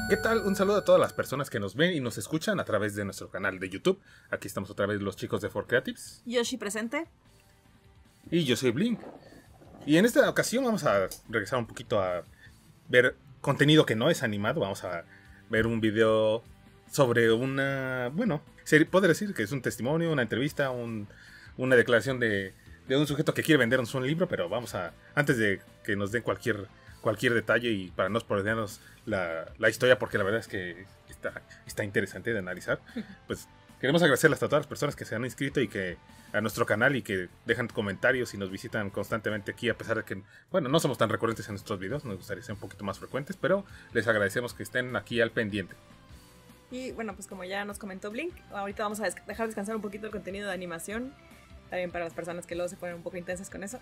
¿Qué tal? Un saludo a todas las personas que nos ven y nos escuchan a través de nuestro canal de YouTube. Aquí estamos otra vez los chicos de For Creatives. Yoshi presente. Y yo soy Blink. Y en esta ocasión vamos a regresar un poquito a ver contenido que no es animado. Vamos a ver un video sobre una... Bueno, podría decir que es un testimonio, una entrevista, una declaración de un sujeto que quiere vendernos un libro. Pero vamos a... Antes de que nos den cualquier detalle y para no spoilearnos la historia, porque la verdad es que está interesante de analizar, pues queremos agradecerles a todas las personas que se han inscrito y que a nuestro canal y que dejan comentarios y nos visitan constantemente aquí, a pesar de que, bueno, no somos tan recurrentes en nuestros videos, nos gustaría ser un poquito más frecuentes, pero les agradecemos que estén aquí al pendiente. Y bueno, pues como ya nos comentó Blink, ahorita vamos a dejar descansar un poquito el contenido de animación, también para las personas que luego se ponen un poco intensas con eso.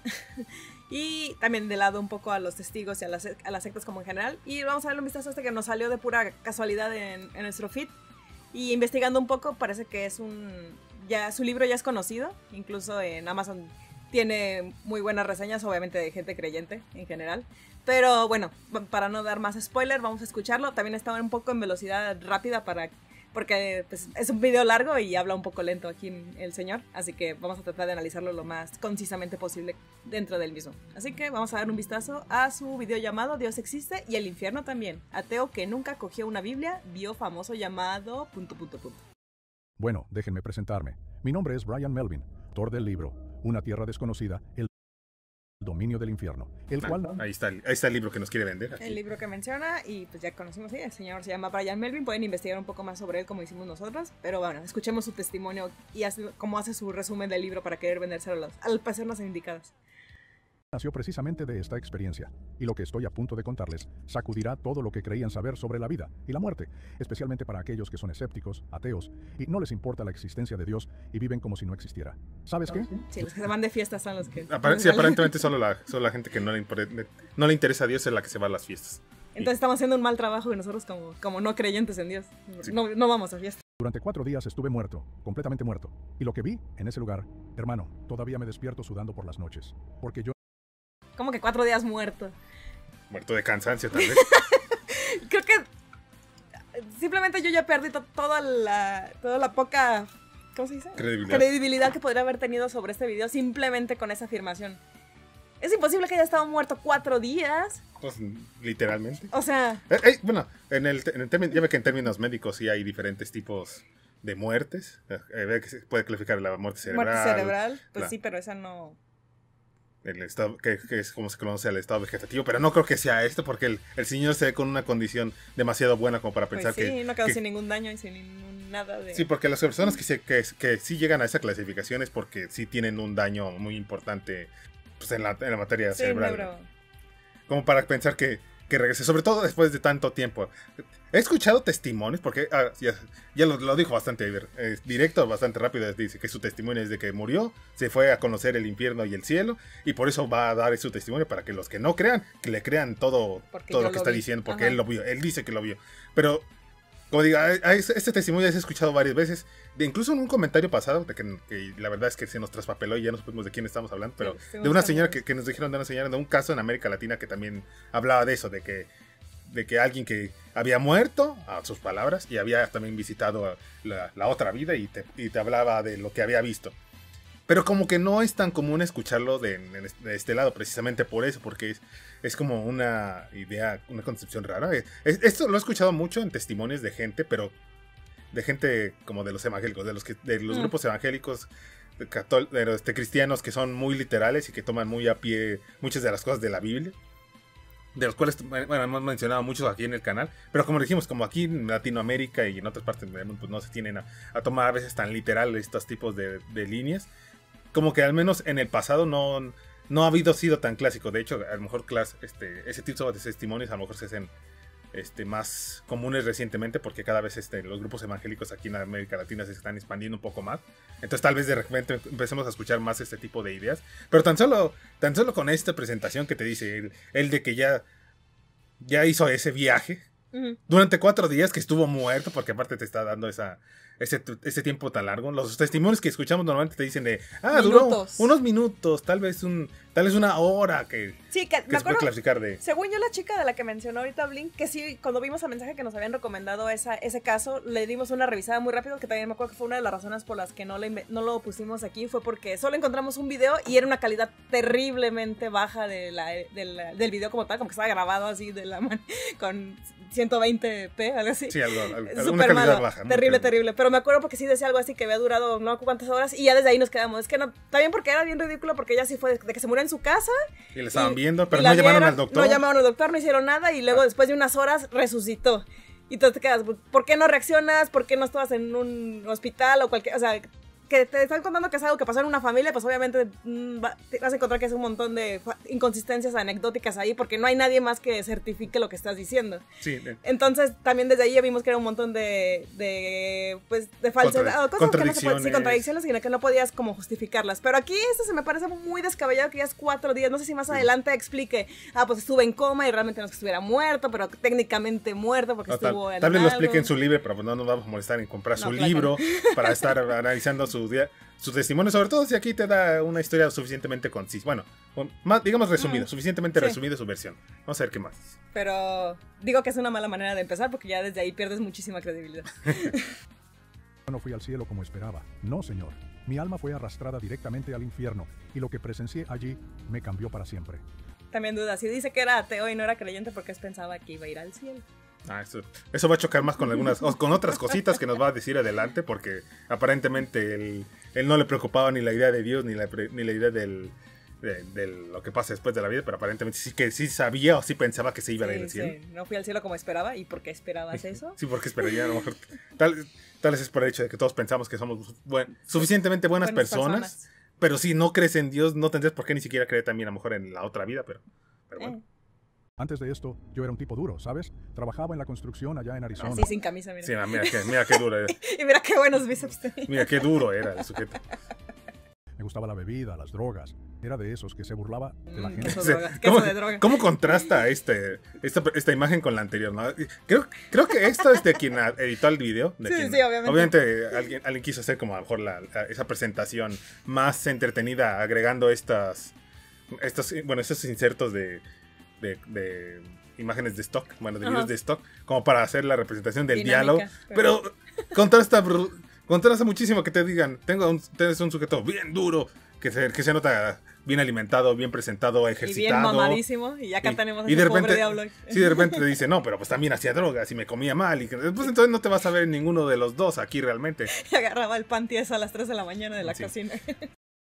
Y también de lado un poco a los testigos y a las sectas como en general. Y vamos a darle un vistazo a este que nos salió de pura casualidad en nuestro feed. Y investigando un poco, parece que es su libro ya es conocido. Incluso en Amazon tiene muy buenas reseñas, obviamente de gente creyente en general. Pero bueno, para no dar más spoiler, vamos a escucharlo. También está un poco en velocidad rápida porque pues, es un video largo y habla un poco lento aquí el señor, así que vamos a tratar de analizarlo lo más concisamente posible dentro del mismo. Así que vamos a dar un vistazo a su video llamado Dios existe y el infierno también. Ateo que nunca cogió una Biblia, vio famoso llamado... Bueno, déjenme presentarme. Mi nombre es Brian Melvin, autor del libro Una tierra desconocida, el dominio del infierno, el cual... Ahí está el libro que nos quiere vender. Aquí. El libro que menciona, y pues ya conocimos, el señor se llama Brian Melvin, pueden investigar un poco más sobre él como hicimos nosotros, pero bueno, escuchemos su testimonio y cómo hace su resumen del libro para querer vendérselo al personas indicadas. Nació precisamente de esta experiencia, y lo que estoy a punto de contarles sacudirá todo lo que creían saber sobre la vida y la muerte, especialmente para aquellos que son escépticos, ateos, y no les importa la existencia de Dios y viven como si no existiera. ¿Sabes qué? Sí, los que se van de fiestas son los que... Sí, aparentemente solo la gente que no le interesa a Dios es la que se va a las fiestas. Entonces estamos haciendo un mal trabajo y nosotros como no creyentes en Dios, sí. no vamos a fiestas. Durante 4 días estuve muerto, completamente muerto, y lo que vi en ese lugar, hermano, todavía me despierto sudando por las noches, porque yo... ¿Cómo que 4 días muerto? Muerto de cansancio, tal vez. Creo que simplemente yo ya perdí toda la poca, ¿cómo se dice? Credibilidad que podría haber tenido sobre este video simplemente con esa afirmación. Es imposible que haya estado muerto 4 días. Pues, literalmente. O sea... bueno, ya ve que en términos médicos sí hay diferentes tipos de muertes. Que se puede clasificar la muerte cerebral. Muerte cerebral, pues sí, pero esa no... El estado, que es como se conoce el estado vegetativo, pero no creo que sea esto, porque el señor se ve con una condición demasiado buena como para pensar pues sí, que... no quedó sin ningún daño y sin nada de... Sí, porque las personas que sí llegan a esa clasificación es porque sí tienen un daño muy importante pues, en la materia cerebral. Como para pensar que regrese, sobre todo después de tanto tiempo. He escuchado testimonios, porque ya lo dijo bastante directo, bastante rápido. Dice que su testimonio es de que murió, se fue a conocer el infierno y el cielo, y por eso va a dar su testimonio para que los que no crean, que le crean todo lo que está diciendo, porque él lo vio, él dice que lo vio. Pero, como digo, este testimonio ya se ha escuchado varias veces, incluso en un comentario pasado, que la verdad es que se nos traspapeló y ya no supimos de quién estamos hablando, pero sí, de una señora que nos dijeron de una señora de un caso en América Latina que también hablaba de eso, de que alguien que había muerto, a sus palabras, y había también visitado la otra vida y te hablaba de lo que había visto. Pero como que no es tan común escucharlo de este lado, precisamente por eso, porque es como una idea, una concepción rara. Esto lo he escuchado mucho en testimonios de gente, pero de gente como de los evangélicos, de los grupos evangélicos, cristianos que son muy literales y que toman muy a pie muchas de las cosas de la Biblia. De los cuales, bueno, hemos mencionado muchos aquí en el canal, pero como dijimos, como aquí en Latinoamérica y en otras partes del mundo, pues no se tienen a tomar a veces tan literal estos tipos de líneas, como que al menos en el pasado no ha sido tan clásico. De hecho, a lo mejor ese tipo de testimonios a lo mejor se hacen más comunes recientemente, porque cada vez los grupos evangélicos aquí en América Latina se están expandiendo un poco más. Entonces tal vez de repente empecemos a escuchar más este tipo de ideas. Pero tan solo con esta presentación que te dice él de que ya hizo ese viaje durante 4 días que estuvo muerto, porque aparte te está dando ese tiempo tan largo. Los testimonios que escuchamos normalmente te dicen de, duró unos minutos, tal vez una hora que sí, que me se puede clasificar de... Según yo, la chica de la que mencionó ahorita Blink, que sí, cuando vimos el mensaje que nos habían recomendado ese caso, le dimos una revisada muy rápido, que también me acuerdo que fue una de las razones por las que no lo pusimos aquí, fue porque solo encontramos un video y era una calidad terriblemente baja del video como tal, como que estaba grabado así de la mano, con 120p, algo así. Sí, una calidad baja. Terrible. Pero me acuerdo porque sí decía algo así que había durado no sé cuántas horas y ya desde ahí nos quedamos. Es que no, también porque era bien ridículo porque ella sí fue de que se murió en su casa. Y le estaban viendo, pero no llamaron al doctor. No llamaron al doctor, no hicieron nada y luego después de unas horas resucitó. Y entonces te quedas, ¿por qué no reaccionas? ¿Por qué no estabas en un hospital o cualquier, o sea, que te están contando que es algo que pasó en una familia, pues obviamente vas a encontrar que es un montón de inconsistencias anecdóticas ahí, porque no hay nadie más que certifique lo que estás diciendo. Sí. Entonces, también desde ahí ya vimos que era un montón de falsedad, cosas que no se pueden, contradicciones y que no podías como justificarlas. Pero aquí esto se me parece muy descabellado que ya es 4 días, no sé si más adelante explique, pues estuve en coma y realmente no es que estuviera muerto, pero técnicamente muerto porque estuvo en tal vez lo explique en su libro, pero no nos vamos a molestar en comprar su libro para estar analizando su testimonio, sobre todo si aquí te da una historia suficientemente concisa, bueno, digamos resumido, suficientemente resumido su versión. Vamos a ver qué más. Pero digo que es una mala manera de empezar porque ya desde ahí pierdes muchísima credibilidad. No fui al cielo como esperaba, no señor. Mi alma fue arrastrada directamente al infierno y lo que presencié allí me cambió para siempre. También duda, si dice que era ateo y no era creyente, ¿por qué pensaba que iba a ir al cielo? Eso va a chocar más con otras cositas que nos va a decir adelante, porque aparentemente él no le preocupaba ni la idea de Dios ni la idea de lo que pasa después de la vida, pero aparentemente sí sabía o sí pensaba que se iba a ir al cielo. Sí. No fui al cielo como esperaba. ¿Y por qué esperabas eso? Sí, porque esperaría, a lo mejor tal vez es por el hecho de que todos pensamos que somos suficientemente buenas personas, pero si no crees en Dios no tendrías por qué ni siquiera creer también a lo mejor en la otra vida, pero bueno. Antes de esto, yo era un tipo duro, ¿sabes? Trabajaba en la construcción allá en Arizona. Así sin camisa, mira. Sí, mira qué duro era. Y mira qué buenos bíceps tenía. Mira qué duro era el sujeto. Me gustaba la bebida, las drogas. Era de esos que se burlaba de la gente. ¿Cómo contrasta esta imagen con la anterior, ¿no? Creo que esto es de quien editó el video. Sí, obviamente. Obviamente alguien quiso hacer como a lo mejor esa presentación más entretenida, agregando estos insertos de imágenes de stock, de videos de stock, como para hacer la representación del diálogo, pero contrasta muchísimo que te digan, tienes un sujeto bien duro, que se nota bien alimentado, bien presentado, ejercitado. Y bien mamadísimo, y acá tenemos a ese pobre diablo. Sí, de repente te dice, no, pero pues también hacía drogas y me comía mal, y pues entonces no te vas a ver ninguno de los dos aquí realmente. Y agarraba el panty a las 3 de la mañana de la cocina.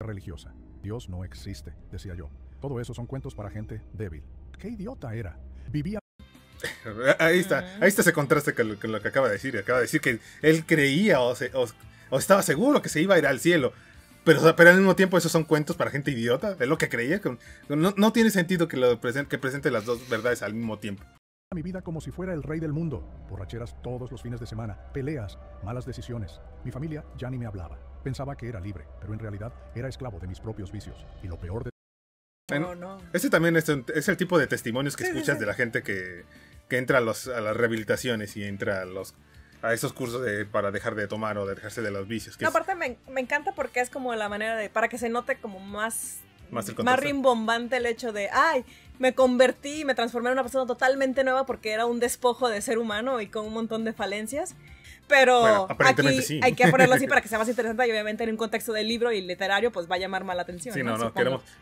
Religiosa. Dios no existe, decía yo. Todo eso son cuentos para gente débil. ¡Qué idiota era! Vivía... Ahí está ese contraste con lo que acaba de decir. Acaba de decir que él creía o estaba seguro que se iba a ir al cielo. Pero al mismo tiempo esos son cuentos para gente idiota. Es lo que creía. No tiene sentido que presente las dos verdades al mismo tiempo. Mi vida como si fuera el rey del mundo. Borracheras todos los fines de semana, peleas, malas decisiones. Mi familia ya ni me hablaba. Pensaba que era libre, pero en realidad era esclavo de mis propios vicios. Y lo peor de... No. Ese también es el tipo de testimonios que escuchas de la gente que entra a las rehabilitaciones y entra a esos cursos para dejar de tomar o de dejarse de los vicios. Aparte me encanta porque es como la manera para que se note como más rimbombante el hecho de, me convertí, me transformé en una persona totalmente nueva porque era un despojo de ser humano y con un montón de falencias. Pero aquí sí. Hay que ponerlo así para que sea más interesante y obviamente en un contexto de libro y literario pues va a llamar más la atención. Sí,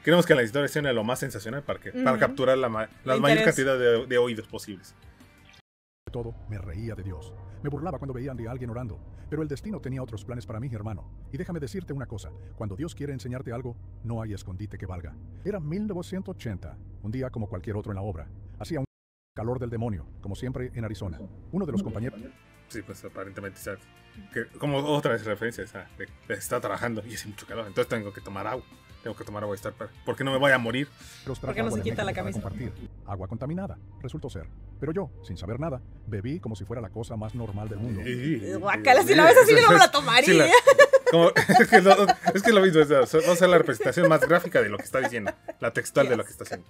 queremos que la historia sea lo más sensacional para capturar la mayor cantidad de oídos posibles. Todo me reía de Dios. Me burlaba cuando veían de alguien orando. Pero el destino tenía otros planes para mí, hermano. Y déjame decirte una cosa. Cuando Dios quiere enseñarte algo, no hay escondite que valga. Era 1980, un día como cualquier otro en la obra. Hacía un calor del demonio, como siempre en Arizona. Uno de los compañeros... Sí, pues aparentemente, como otra vez referencia, está trabajando y hace mucho calor, entonces tengo que tomar agua y estar porque no me voy a morir. ¿Por qué no se quita la camisa? Agua contaminada, resultó ser. Pero yo, sin saber nada, bebí como si fuera la cosa más normal del mundo. Guácala, si la ves así, yo no me la tomaría. Es que lo mismo, vamos a hacer la representación más gráfica de lo que está diciendo, la textual de lo que está haciendo.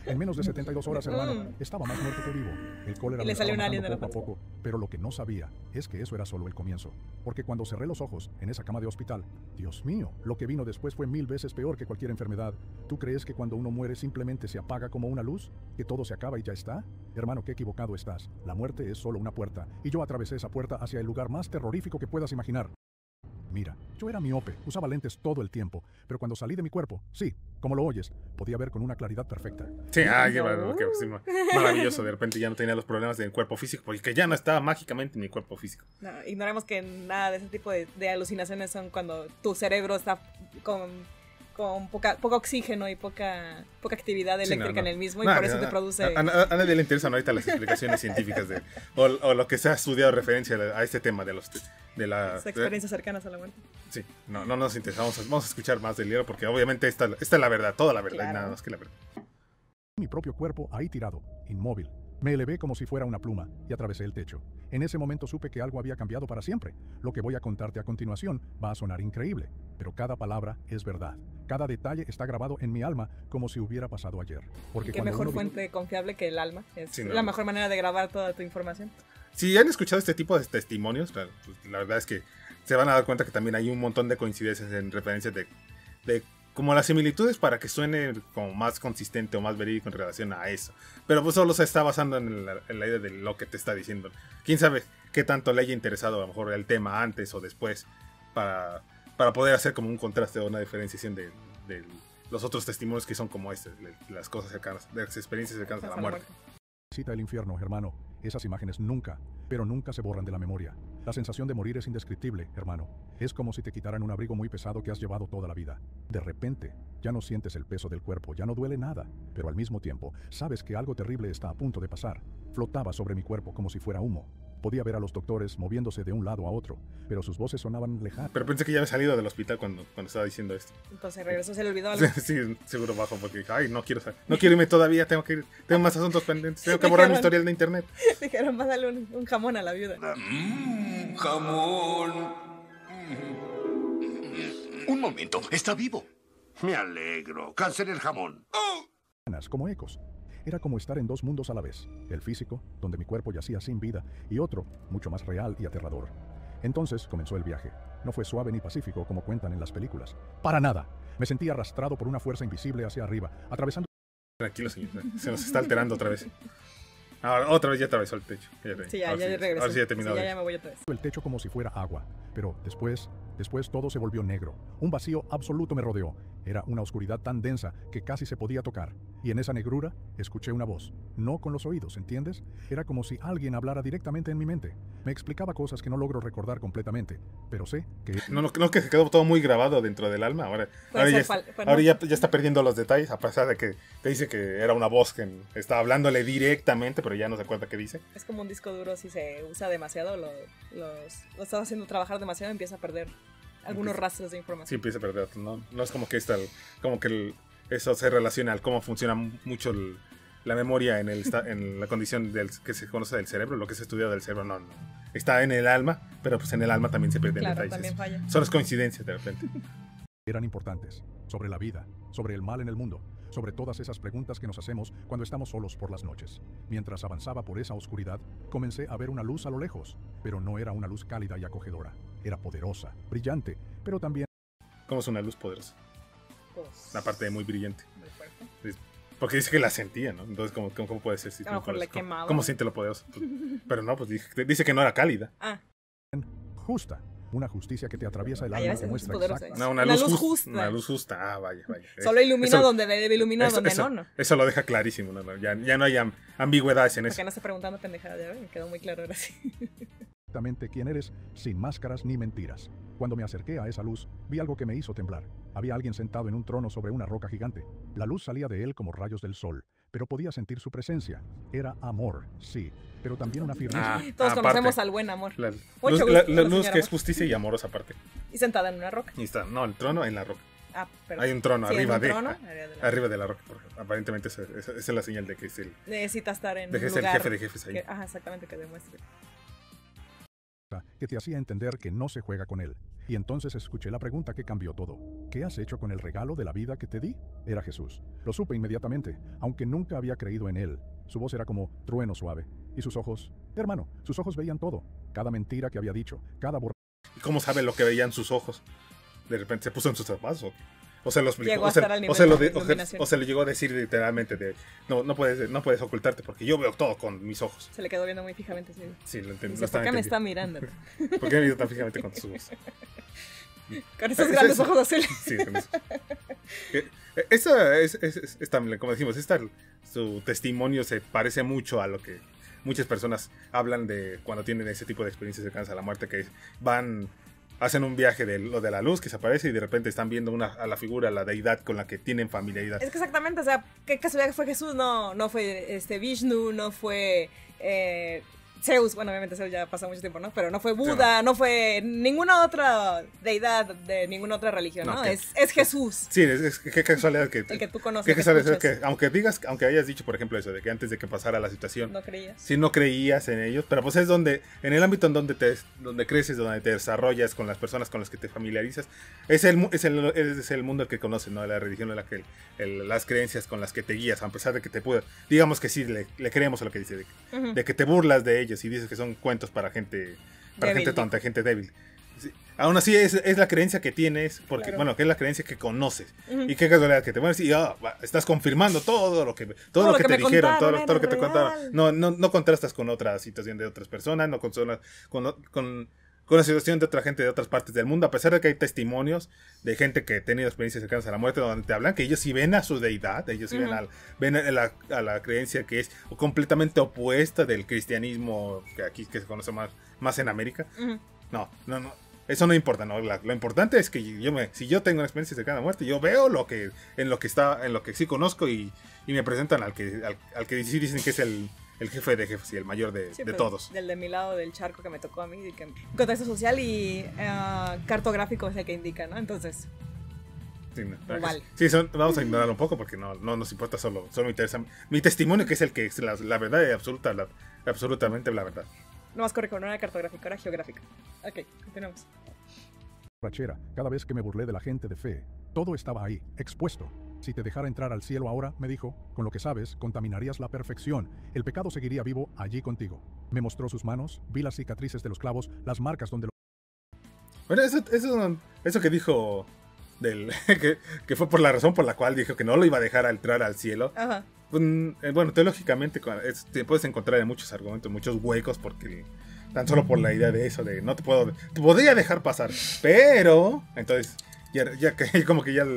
En menos de 72 horas, hermano, estaba más muerto que vivo. El cólera me estaba matando poco a poco, pero lo que no sabía es que eso era solo el comienzo. Porque cuando cerré los ojos en esa cama de hospital, Dios mío, lo que vino después fue 1000 veces peor que cualquier enfermedad. ¿Tú crees que cuando uno muere simplemente se apaga como una luz? ¿Que todo se acaba y ya está? Hermano, qué equivocado estás. La muerte es solo una puerta, y yo atravesé esa puerta hacia el lugar más terrorífico que puedas imaginar. Mira, yo era miope, usaba lentes todo el tiempo, pero cuando salí de mi cuerpo, sí, como lo oyes, podía ver con una claridad perfecta. Sí, maravilloso, de repente ya no tenía los problemas del cuerpo físico, porque ya no estaba mágicamente en mi cuerpo físico. No, ignoremos que nada de ese tipo de alucinaciones son cuando tu cerebro está con poco oxígeno y poca actividad eléctrica en el mismo, y por eso te produce... A nadie le interesan ahorita las explicaciones científicas o lo que se ha estudiado referencia a este tema de las experiencias cercanas a la muerte. Sí, no nos interesa, vamos a escuchar más del libro, porque obviamente esta es la verdad, toda la verdad, Claro. y nada más que la verdad. Mi propio cuerpo ahí tirado, inmóvil. Me elevé como si fuera una pluma y atravesé el techo. En ese momento supe que algo había cambiado para siempre. Lo que voy a contarte a continuación va a sonar increíble, pero cada palabra es verdad. Cada detalle está grabado en mi alma como si hubiera pasado ayer. Porque Qué mejor fuente confiable que el alma. Es la mejor manera de grabar toda tu información. Si han escuchado este tipo de testimonios, pues, la verdad es que se van a dar cuenta que también hay un montón de coincidencias en referencias de como las similitudes para que suene como más consistente o más verídico en relación a eso. Pero pues solo se está basando en la idea de lo que te está diciendo. Quién sabe qué tanto le haya interesado a lo mejor el tema antes o después para poder hacer como un contraste o una diferenciación de los otros testimonios que son como las cosas cercanas, las experiencias cercanas a la muerte. Visita el infierno, hermano. Esas imágenes nunca, pero nunca se borran de la memoria. La sensación de morir es indescriptible, hermano. Es como si te quitaran un abrigo muy pesado que has llevado toda la vida. De repente, ya no sientes el peso del cuerpo, ya no duele nada, pero al mismo tiempo, sabes que algo terrible está a punto de pasar. Flotaba sobre mi cuerpo como si fuera humo. Podía ver a los doctores moviéndose de un lado a otro, pero sus voces sonaban lejanas. Pero pensé que ya había salido del hospital cuando estaba diciendo esto. Entonces regresó, se le olvidó algo. Sí, seguro bajo, porque dije, ay, no quiero irme todavía, tengo más asuntos pendientes, tengo que borrar mi historial de internet. Dijeron, mándale un jamón a la viuda. Jamón. Un momento, está vivo. Me alegro. Cáncer el jamón. Como ecos. Era como estar en dos mundos a la vez, el físico, donde mi cuerpo yacía sin vida, y otro, mucho más real y aterrador. Entonces comenzó el viaje. No fue suave ni pacífico como cuentan en las películas. Para nada. Me sentí arrastrado por una fuerza invisible hacia arriba, atravesando... Tranquilo, señor. Se nos está alterando otra vez. Ahora, otra vez ya atravesó el techo. Sí, ya regresó. Ahora sí ya terminó. Sí, ya me voy otra vez. El techo como si fuera agua, pero después todo se volvió negro. Un vacío absoluto me rodeó. Era una oscuridad tan densa que casi se podía tocar. Y en esa negrura escuché una voz. No con los oídos, ¿entiendes? Era como si alguien hablara directamente en mi mente. Me explicaba cosas que no logro recordar completamente, pero sé que... No, que se quedó todo muy grabado dentro del alma. Ahora ya está perdiendo los detalles, a pesar de que te dice que era una voz que estaba hablándole directamente, pero ya no se acuerda qué dice. Es como un disco duro, si se usa demasiado, lo estás haciendo trabajar demasiado, empieza a perder algunos rastros de información. Sí, empieza a perder. No es como que eso se relaciona al cómo funciona mucho la memoria en la condición que se conoce del cerebro, lo que se estudia del cerebro. No. Está en el alma, pero pues en el alma también se pierden detalles. También falla. Son las coincidencias de repente. Eran importantes, sobre la vida, sobre el mal en el mundo, sobre todas esas preguntas que nos hacemos cuando estamos solos por las noches. Mientras avanzaba por esa oscuridad, comencé a ver una luz a lo lejos, pero no era una luz cálida y acogedora. Era poderosa, brillante, pero también... ¿Cómo es una luz poderosa? Pues, la parte de muy brillante. Muy fuerte. Porque dice que la sentía, ¿no? Entonces, ¿cómo puede ser? A lo mejor le quemaba. ¿Cómo siente lo poderoso? Pero no, pues dice que no era cálida. Justa. Una justicia que te atraviesa el alma y te muestra exacta. No, una luz justa. Una luz justa. Vaya. Solo ilumina donde debe iluminar, donde no. Eso lo deja clarísimo. ¿No? Ya no hay ambigüedades en eso. Porque no estoy preguntando pendejada, ya me quedó muy claro ahora sí. Exactamente quién eres, sin máscaras ni mentiras. Cuando me acerqué a esa luz, vi algo que me hizo temblar. Había alguien sentado en un trono sobre una roca gigante. La luz salía de él como rayos del sol, pero podía sentir su presencia. Era amor, sí, pero también una firmeza. Todos conocemos al buen amor. La luz que es justicia y amorosa aparte. Y sentada en una roca. Y está, no, el trono en la roca. Perdón. Hay un trono arriba de la roca. Aparentemente esa es la señal de que es necesita estar en un lugar. De que es el jefe de jefes ahí. Exactamente, que demuestre. que te hacía entender que no se juega con él. Y entonces escuché la pregunta que cambió todo. ¿Qué has hecho con el regalo de la vida que te di? Era Jesús. Lo supe inmediatamente, aunque nunca había creído en él. Su voz era como trueno suave. Y sus ojos, hermano, sus ojos veían todo. Cada mentira que había dicho, cada ¿Y cómo sabe lo que veían sus ojos? De repente se puso en sus zapatos. O se lo explicó. Llegó a estar al nivel de iluminación. O se le llegó a decir literalmente no puedes ocultarte porque yo veo todo con mis ojos. Se le quedó viendo muy fijamente. Sí, sí lo entendí. ¿Por qué me está mirando? ¿Por qué me mira tan fijamente con tus ojos? Con esos grandes ojos azules. Sí, con eso. Esa es también, como decimos, su testimonio se parece mucho a lo que muchas personas hablan de cuando tienen ese tipo de experiencias cercanas a la muerte, que hacen un viaje de lo de la luz que se aparece y de repente están viendo a la figura, a la deidad con la que tienen familiaridad. Es que exactamente, o sea, ¿qué casualidad fue Jesús? No fue Vishnu, no fue Zeus, bueno, obviamente Zeus ya pasó mucho tiempo, ¿no? Pero no fue Buda, no fue ninguna otra deidad de ninguna otra religión, ¿no? Es Jesús. Sí, qué casualidad que... El que tú conoces. Qué casualidad que, aunque hayas dicho, por ejemplo, eso de que antes de que pasara la situación... No creías. Sí, no creías en ellos, pero pues es donde, en el ámbito en donde creces, donde te desarrollas con las personas con las que te familiarizas, es el mundo el que conoces, ¿no? La religión, las creencias con las que te guías, a pesar de que digamos que sí, le creemos a lo que dice, de que te burlas de ellos y dices que son cuentos para gente tonta, gente débil. Sí. Aún así es la creencia que tienes, porque claro. Bueno, que es la creencia que conoces. Y qué casualidad que te mueres y estás confirmando todo lo que te dijeron, todo lo que te contaron. No contrastas con otra situación de otras personas, no contrastas con la situación de otra gente de otras partes del mundo, a pesar de que hay testimonios de gente que ha tenido experiencias cercanas a la muerte donde te hablan que ellos sí ven a su deidad, ellos sí ven a la creencia que es completamente opuesta del cristianismo que se conoce más en América. No, eso no importa, ¿no? Lo importante es que si yo tengo una experiencia cercana a la muerte, yo veo en lo que sí conozco y me presentan al que sí dicen que es el jefe de jefes y el mayor de todos. Del de mi lado del charco que me tocó a mí, y que contexto social y cartográfico es el que indica, ¿no? Entonces, sí, vale. Sí, vamos a ignorarlo un poco porque no nos importa, solo me interesa mi testimonio, que es el que es la verdad y absolutamente la verdad. No más correcto, no era cartográfico, era geográfico. Ok, continuamos. Cada vez que me burlé de la gente de fe, todo estaba ahí, expuesto. Si te dejara entrar al cielo ahora, me dijo, con lo que sabes, contaminarías la perfección. El pecado seguiría vivo allí contigo. Me mostró sus manos, vi las cicatrices de los clavos, las marcas donde... Bueno, eso que dijo, que fue por la razón por la cual dijo que no lo iba a dejar entrar al cielo. Ajá. Bueno, teológicamente te puedes encontrar en muchos argumentos, muchos huecos, porque tan solo por la idea de eso, de te podría dejar pasar, pero entonces ya que como que ya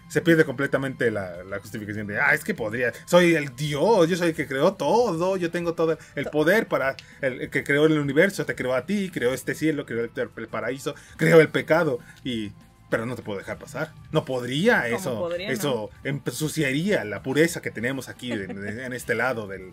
se pierde completamente la justificación de es que soy el Dios, yo soy el que creó todo, yo tengo todo el poder para el que creó el universo, te creó a ti, creó este cielo, creó el paraíso, creó el pecado pero no te puedo dejar pasar. No podría eso. Eso ensuciaría la pureza que tenemos aquí en este lado en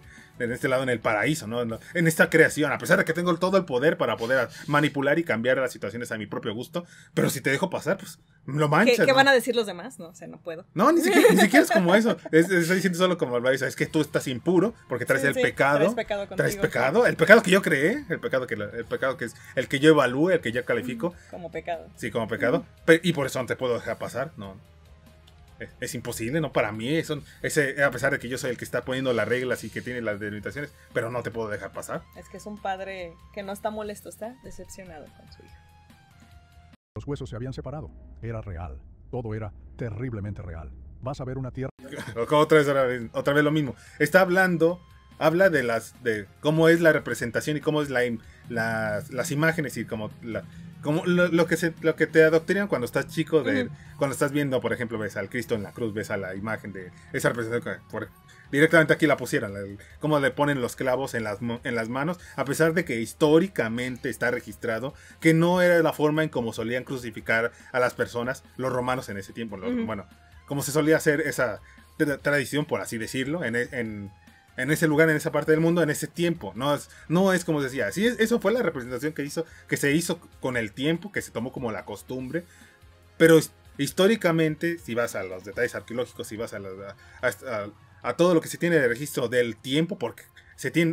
el paraíso, ¿no? En esta creación. A pesar de que tengo todo el poder para poder manipular y cambiar las situaciones a mi propio gusto. Pero si te dejo pasar, pues lo manchas. ¿Qué van a decir los demás? No, o sea, no puedo. No, ni siquiera es como eso. Estoy diciendo solo como es que tú estás impuro porque traes el pecado. Traes pecado. El pecado que yo creé. El pecado que es el que yo evalúe, el que yo califico. Como pecado. Sí, como pecado. Y por eso no te puedo dejar pasar. No. Es imposible, ¿no? Para mí, a pesar de que yo soy el que está poniendo las reglas y que tiene las delimitaciones, pero no te puedo dejar pasar. Es que es un padre que no está molesto, está decepcionado con su hijo. Los huesos se habían separado. Era real. Todo era terriblemente real. Vas a ver una tierra... Otra vez lo mismo. Habla de cómo es la representación y cómo es las imágenes y como lo que te adoctrinan cuando estás chico, cuando estás viendo, por ejemplo, ves al Cristo en la cruz, ves a la imagen de esa representación, directamente aquí la pusieron, cómo le ponen los clavos en las manos, a pesar de que históricamente está registrado que no era la forma en cómo solían crucificar a las personas los romanos en ese tiempo. Bueno, como se solía hacer esa tradición, por así decirlo, en ese lugar, en esa parte del mundo, en ese tiempo. No es como decía. Sí, eso fue la representación que se hizo con el tiempo, que se tomó como la costumbre. Pero históricamente, si vas a los detalles arqueológicos, si vas a todo lo que se tiene de registro del tiempo, porque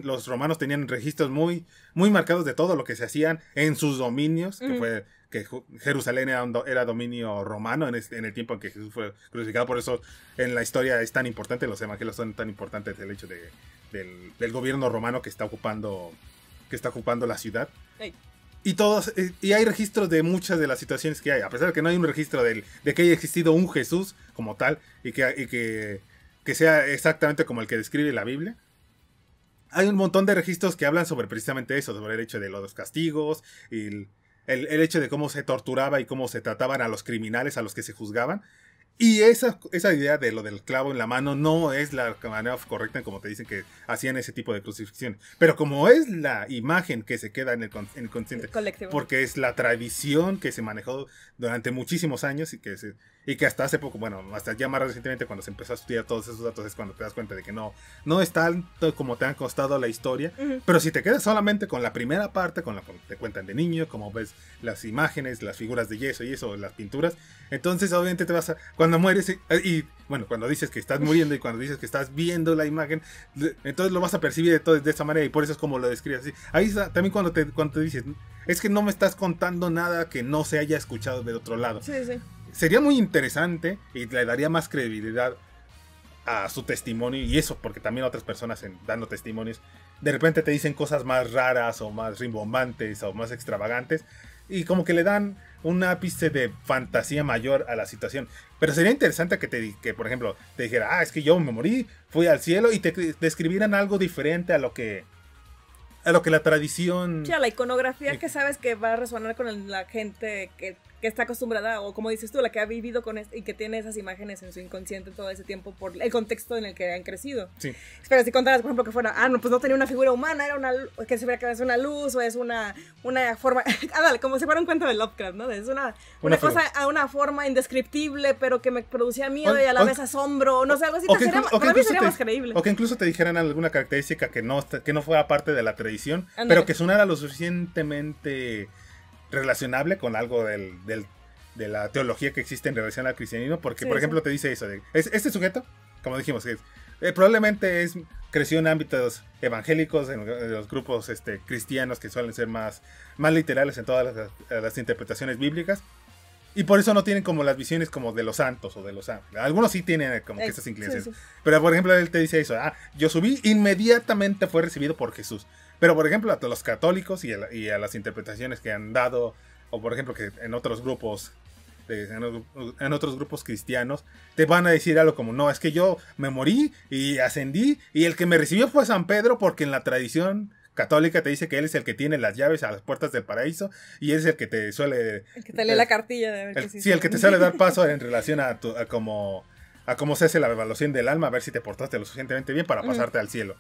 los romanos tenían registros muy, muy marcados de todo lo que se hacían en sus dominios, que Jerusalén era dominio romano en el tiempo en que Jesús fue crucificado. Por eso en la historia es tan importante, los evangelios son tan importantes, el hecho del gobierno romano que está ocupando la ciudad. Hey. Y hay registros de muchas de las situaciones que hay, a pesar de que no hay un registro de que haya existido un Jesús como tal y que sea exactamente como el que describe la Biblia. Hay un montón de registros que hablan sobre precisamente eso, sobre el hecho de los castigos y el hecho de cómo se torturaba y cómo se trataban a los criminales, a los que se juzgaban. Y esa idea de lo del clavo en la mano no es la manera correcta en como te dicen que hacían ese tipo de crucifixión. Pero como es la imagen que se queda en el consciente, colectivo, porque es la tradición que se manejó durante muchísimos años y que hasta hace poco, bueno, hasta ya más recientemente cuando se empezó a estudiar todos esos datos es cuando te das cuenta de que no es tanto como te han costado la historia. Pero si te quedas solamente con la primera parte, con la que te cuentan de niño, como ves las imágenes, las figuras de yeso y eso, las pinturas, entonces obviamente te vas a... Cuando mueres y bueno, cuando dices que estás muriendo y cuando dices que estás viendo la imagen, entonces lo vas a percibir de esa manera y por eso es como lo describes así. Ahí está, también cuando te dices, es que no me estás contando nada que no se haya escuchado de otro lado. Sí. Sería muy interesante y le daría más credibilidad a su testimonio y eso, porque también otras personas dando testimonios de repente te dicen cosas más raras o más rimbombantes o más extravagantes y como que le dan un ápice de fantasía mayor a la situación. Pero sería interesante que por ejemplo, te dijera, es que yo me morí, fui al cielo y te describieran algo diferente a lo que la tradición... Sí, a la iconografía que sabes que va a resonar con la gente que está acostumbrada, o como dices tú, la que ha vivido con y que tiene esas imágenes en su inconsciente todo ese tiempo por el contexto en el que han crecido. Sí. Pero si contaras, por ejemplo, que fuera, pues no tenía una figura humana, era que se vea que es una luz o es una forma, como si fuera un cuento de Lovecraft, ¿no? Es una cosa a una forma indescriptible, pero que me producía miedo y a la vez asombro, no sé, algo así. Para mí sería más creíble. O que incluso te dijeran alguna característica que no fuera parte de la tradición, pero que sonara lo suficientemente relacionable con algo de la teología que existe en relación al cristianismo, porque por ejemplo te dice eso, este sujeto, como dijimos, probablemente creció en ámbitos evangélicos, en los grupos cristianos que suelen ser más literales en todas las interpretaciones bíblicas, y por eso no tienen como las visiones como de los santos o de los ángeles. Algunos sí tienen como que esas inclinaciones. Pero por ejemplo él te dice eso, yo subí, inmediatamente fue recibido por Jesús. Pero por ejemplo a los católicos y a las interpretaciones que han dado, o por ejemplo que en otros grupos cristianos te van a decir algo como, no, es que yo me morí y ascendí y el que me recibió fue San Pedro, porque en la tradición católica te dice que él es el que tiene las llaves a las puertas del paraíso y es el que te suele... El que te lee la cartilla de ver sí, el que te suele dar paso en relación a cómo se hace la evaluación del alma, a ver si te portaste lo suficientemente bien para pasarte al cielo.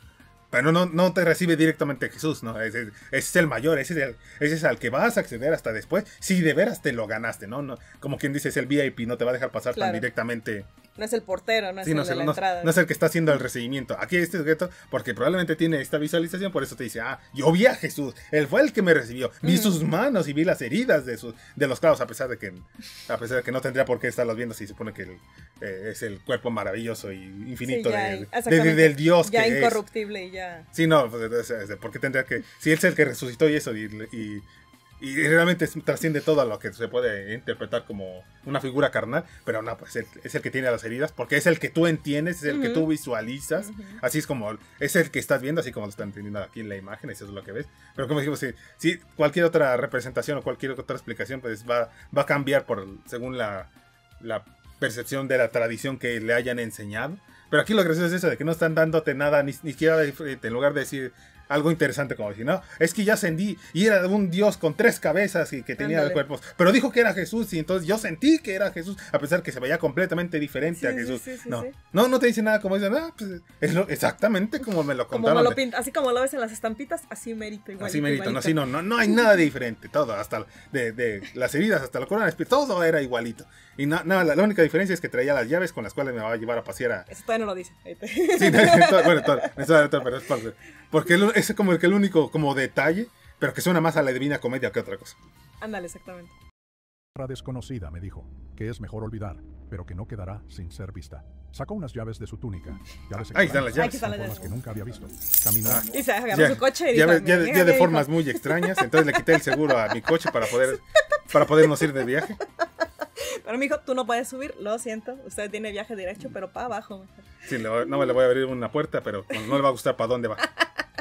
Pero no te recibe directamente Jesús, ¿no? Ese es el mayor, ese es al que vas a acceder hasta después, si de veras te lo ganaste, ¿no? Como quien dice, es el VIP, no te va a dejar pasar tan directamente. No es el portero, no es el de la entrada. No es el que está haciendo el recibimiento. Aquí este sujeto, porque probablemente tiene esta visualización, por eso te dice, yo vi a Jesús, él fue el que me recibió, vi sus manos y vi las heridas de los clavos, a pesar de que no tendría por qué estarlos viendo si se supone que es el cuerpo maravilloso y infinito del Dios ya que incorruptible y ya. Sí, no, porque tendría que... Si él es el que resucitó y eso, y realmente trasciende todo a lo que se puede interpretar como una figura carnal, pero no, pues es el que tiene las heridas, porque es el que tú entiendes, es el que tú visualizas, así es como, es el que estás viendo, así como lo están entendiendo aquí en la imagen, eso es lo que ves. Pero como dijimos, si cualquier otra representación o cualquier otra explicación, pues va a cambiar según la percepción de la tradición que le hayan enseñado. Pero aquí lo gracioso es eso, de que no están dándote nada, ni siquiera en lugar de decir algo interesante como decir, no, es que ya ascendí y era un Dios con 3 cabezas y que tenía cuerpos, pero dijo que era Jesús y entonces yo sentí que era Jesús, a pesar que se veía completamente diferente a Jesús. No te dice nada como dicen, pues es exactamente como me lo contaron. Así como lo ves en las estampitas, así mérito, igualito. Así mérito, no hay nada de diferente, todo, hasta de las heridas, hasta la corona, todo era igualito. Y la única diferencia es que traía las llaves con las cuales me va a llevar a pasear a... Eso todavía no lo dice. Sí, pero es porque es como que el único como detalle, pero que suena más a la Divina Comedia que otra cosa. Ándale, exactamente. Desconocida me dijo que es mejor olvidar pero que no quedará sin ser vista. Sacó unas llaves de su túnica. Llaves Ahí están las llaves. Aquí están las formas llaves. que nunca había visto. Caminó. Y se agarró su coche y ya, dijo, ya "Mira, de dijo". formas muy extrañas. Entonces le quité el seguro a mi coche para podernos ir de viaje. Pero mijo, tú no puedes subir, lo siento. Usted tiene viaje derecho, pero para abajo. Sí, no me le voy a abrir una puerta, pero no le va a gustar para dónde va.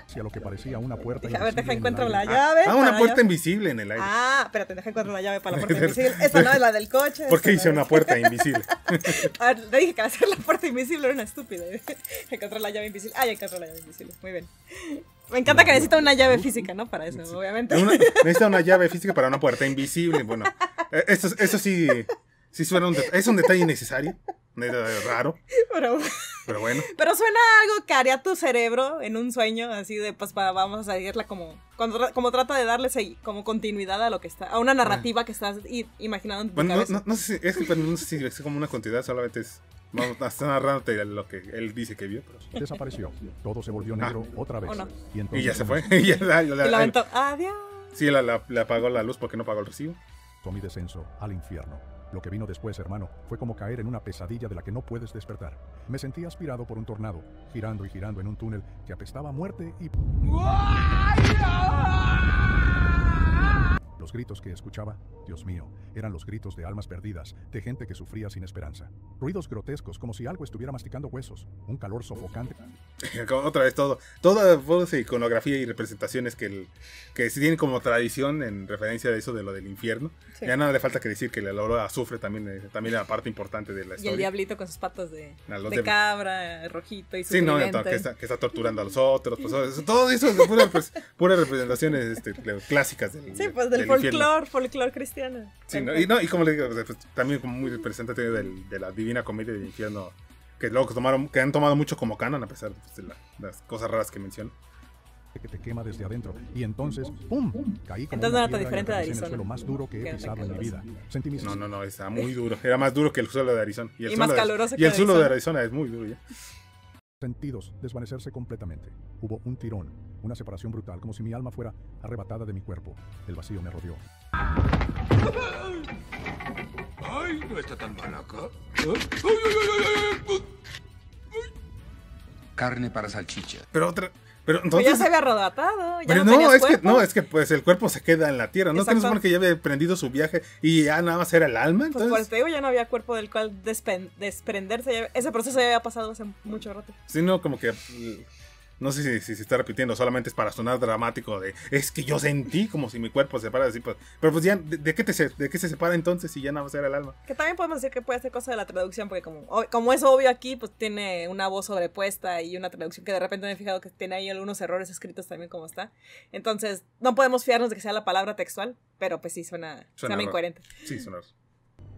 Hacia lo que parecía una puerta. Dije, a ver, deja invisible en el encuentro la aire. llave. Una para puerta yo- invisible en el aire. Ah, espérate, deja encuentro la llave para la puerta invisible. Esta no es la del coche. ¿Por qué esta hice no una es- puerta invisible? A ver, le dije que al hacer la puerta invisible era una estúpida. Encontré la llave invisible. Ah, ya encontré la llave invisible. Muy bien. Me encanta que necesita una llave física, ¿no? Para eso, obviamente. Necesita una llave física para una puerta invisible. Bueno, eso sí suena es un detalle innecesario, raro, Pero, pero bueno. pero suena algo que haría tu cerebro en un sueño, así de, pues, vamos a seguirla como trata de darle como continuidad a lo que está, a una narrativa que estás imaginando en tu Bueno, cabeza. no sé pero no sé si es como una continuidad, solamente está narrándote lo que él dice que vio. Pero... Desapareció. Todo se volvió negro otra vez. ¿O no? Y, entonces Y ya se fue. comenzó Y ya Y la aventó, adiós. Sí, le apagó la luz porque no pagó el recibo. mi descenso al infierno. Lo que vino después, hermano, fue como caer en una pesadilla de la que no puedes despertar. Me sentí aspirado por un tornado, girando y girando en un túnel que apestaba a muerte y... Los gritos que escuchaba, Dios mío, eran los gritos de almas perdidas, de gente que sufría sin esperanza. Ruidos grotescos, como si algo estuviera masticando huesos. Un calor sofocante. Otra vez toda voz, iconografía y representaciones que sí tienen como tradición en referencia de eso de lo del infierno. Sí. Ya nada le falta que decir que el olor a azufre también es la parte importante de la Y el historia. diablito con sus patas de los de- cabra, rojito y su Sí, no, tridente. que está torturando a los otros. Pues, todo eso es puras representaciones clásicas del Sí, pues del infierno. folclore cristiano. Sí, y como le digo, pues, también como muy representativo de la Divina Comedia del Infierno, que luego que han tomado mucho como canon, a pesar pues, de las cosas raras que menciono. que te quema desde adentro. Y entonces, ¡pum! Caí como Entonces no una era tan piedra y diferente de aterricé en el Arizona. suelo más duro que Que he era pisado en mi caluroso. vida. Sentí mis... No, está muy duro. Era más duro que el suelo de Arizona. Y, Y más caluroso y que el suelo de Arizona. Arizona es muy duro ya. sentidos desvanecerse completamente. Hubo un tirón, una separación brutal, como si mi alma fuera arrebatada de mi cuerpo. El vacío me rodeó. Ay, no está tan mal acá. Carne para salchicha. Pero Pues entonces... ya se había arrebatado, ya Pero no no, tenías es que cuerpo. es que pues el cuerpo se queda en la tierra. ¿No es que no se Exacto. supone que ya había emprendido su viaje y ya nada más era el alma? Pues por Entonces, eso te digo, ya no había cuerpo del cual desprenderse. Ese proceso ya había pasado hace mucho rato. sí, no, como que no sé si se está repitiendo, solamente es para sonar dramático de es que yo sentí como si mi cuerpo se separa así, pues, pero pues ya ¿de qué se separa entonces si ya nada más era el alma? Que también podemos decir que puede ser cosa de la traducción, porque como es obvio aquí, pues tiene una voz sobrepuesta y una traducción que de repente me he fijado que tiene ahí algunos errores escritos también como está. Entonces, no podemos fiarnos de que sea la palabra textual, pero pues sí suena raro. incoherente. Sí, sonar.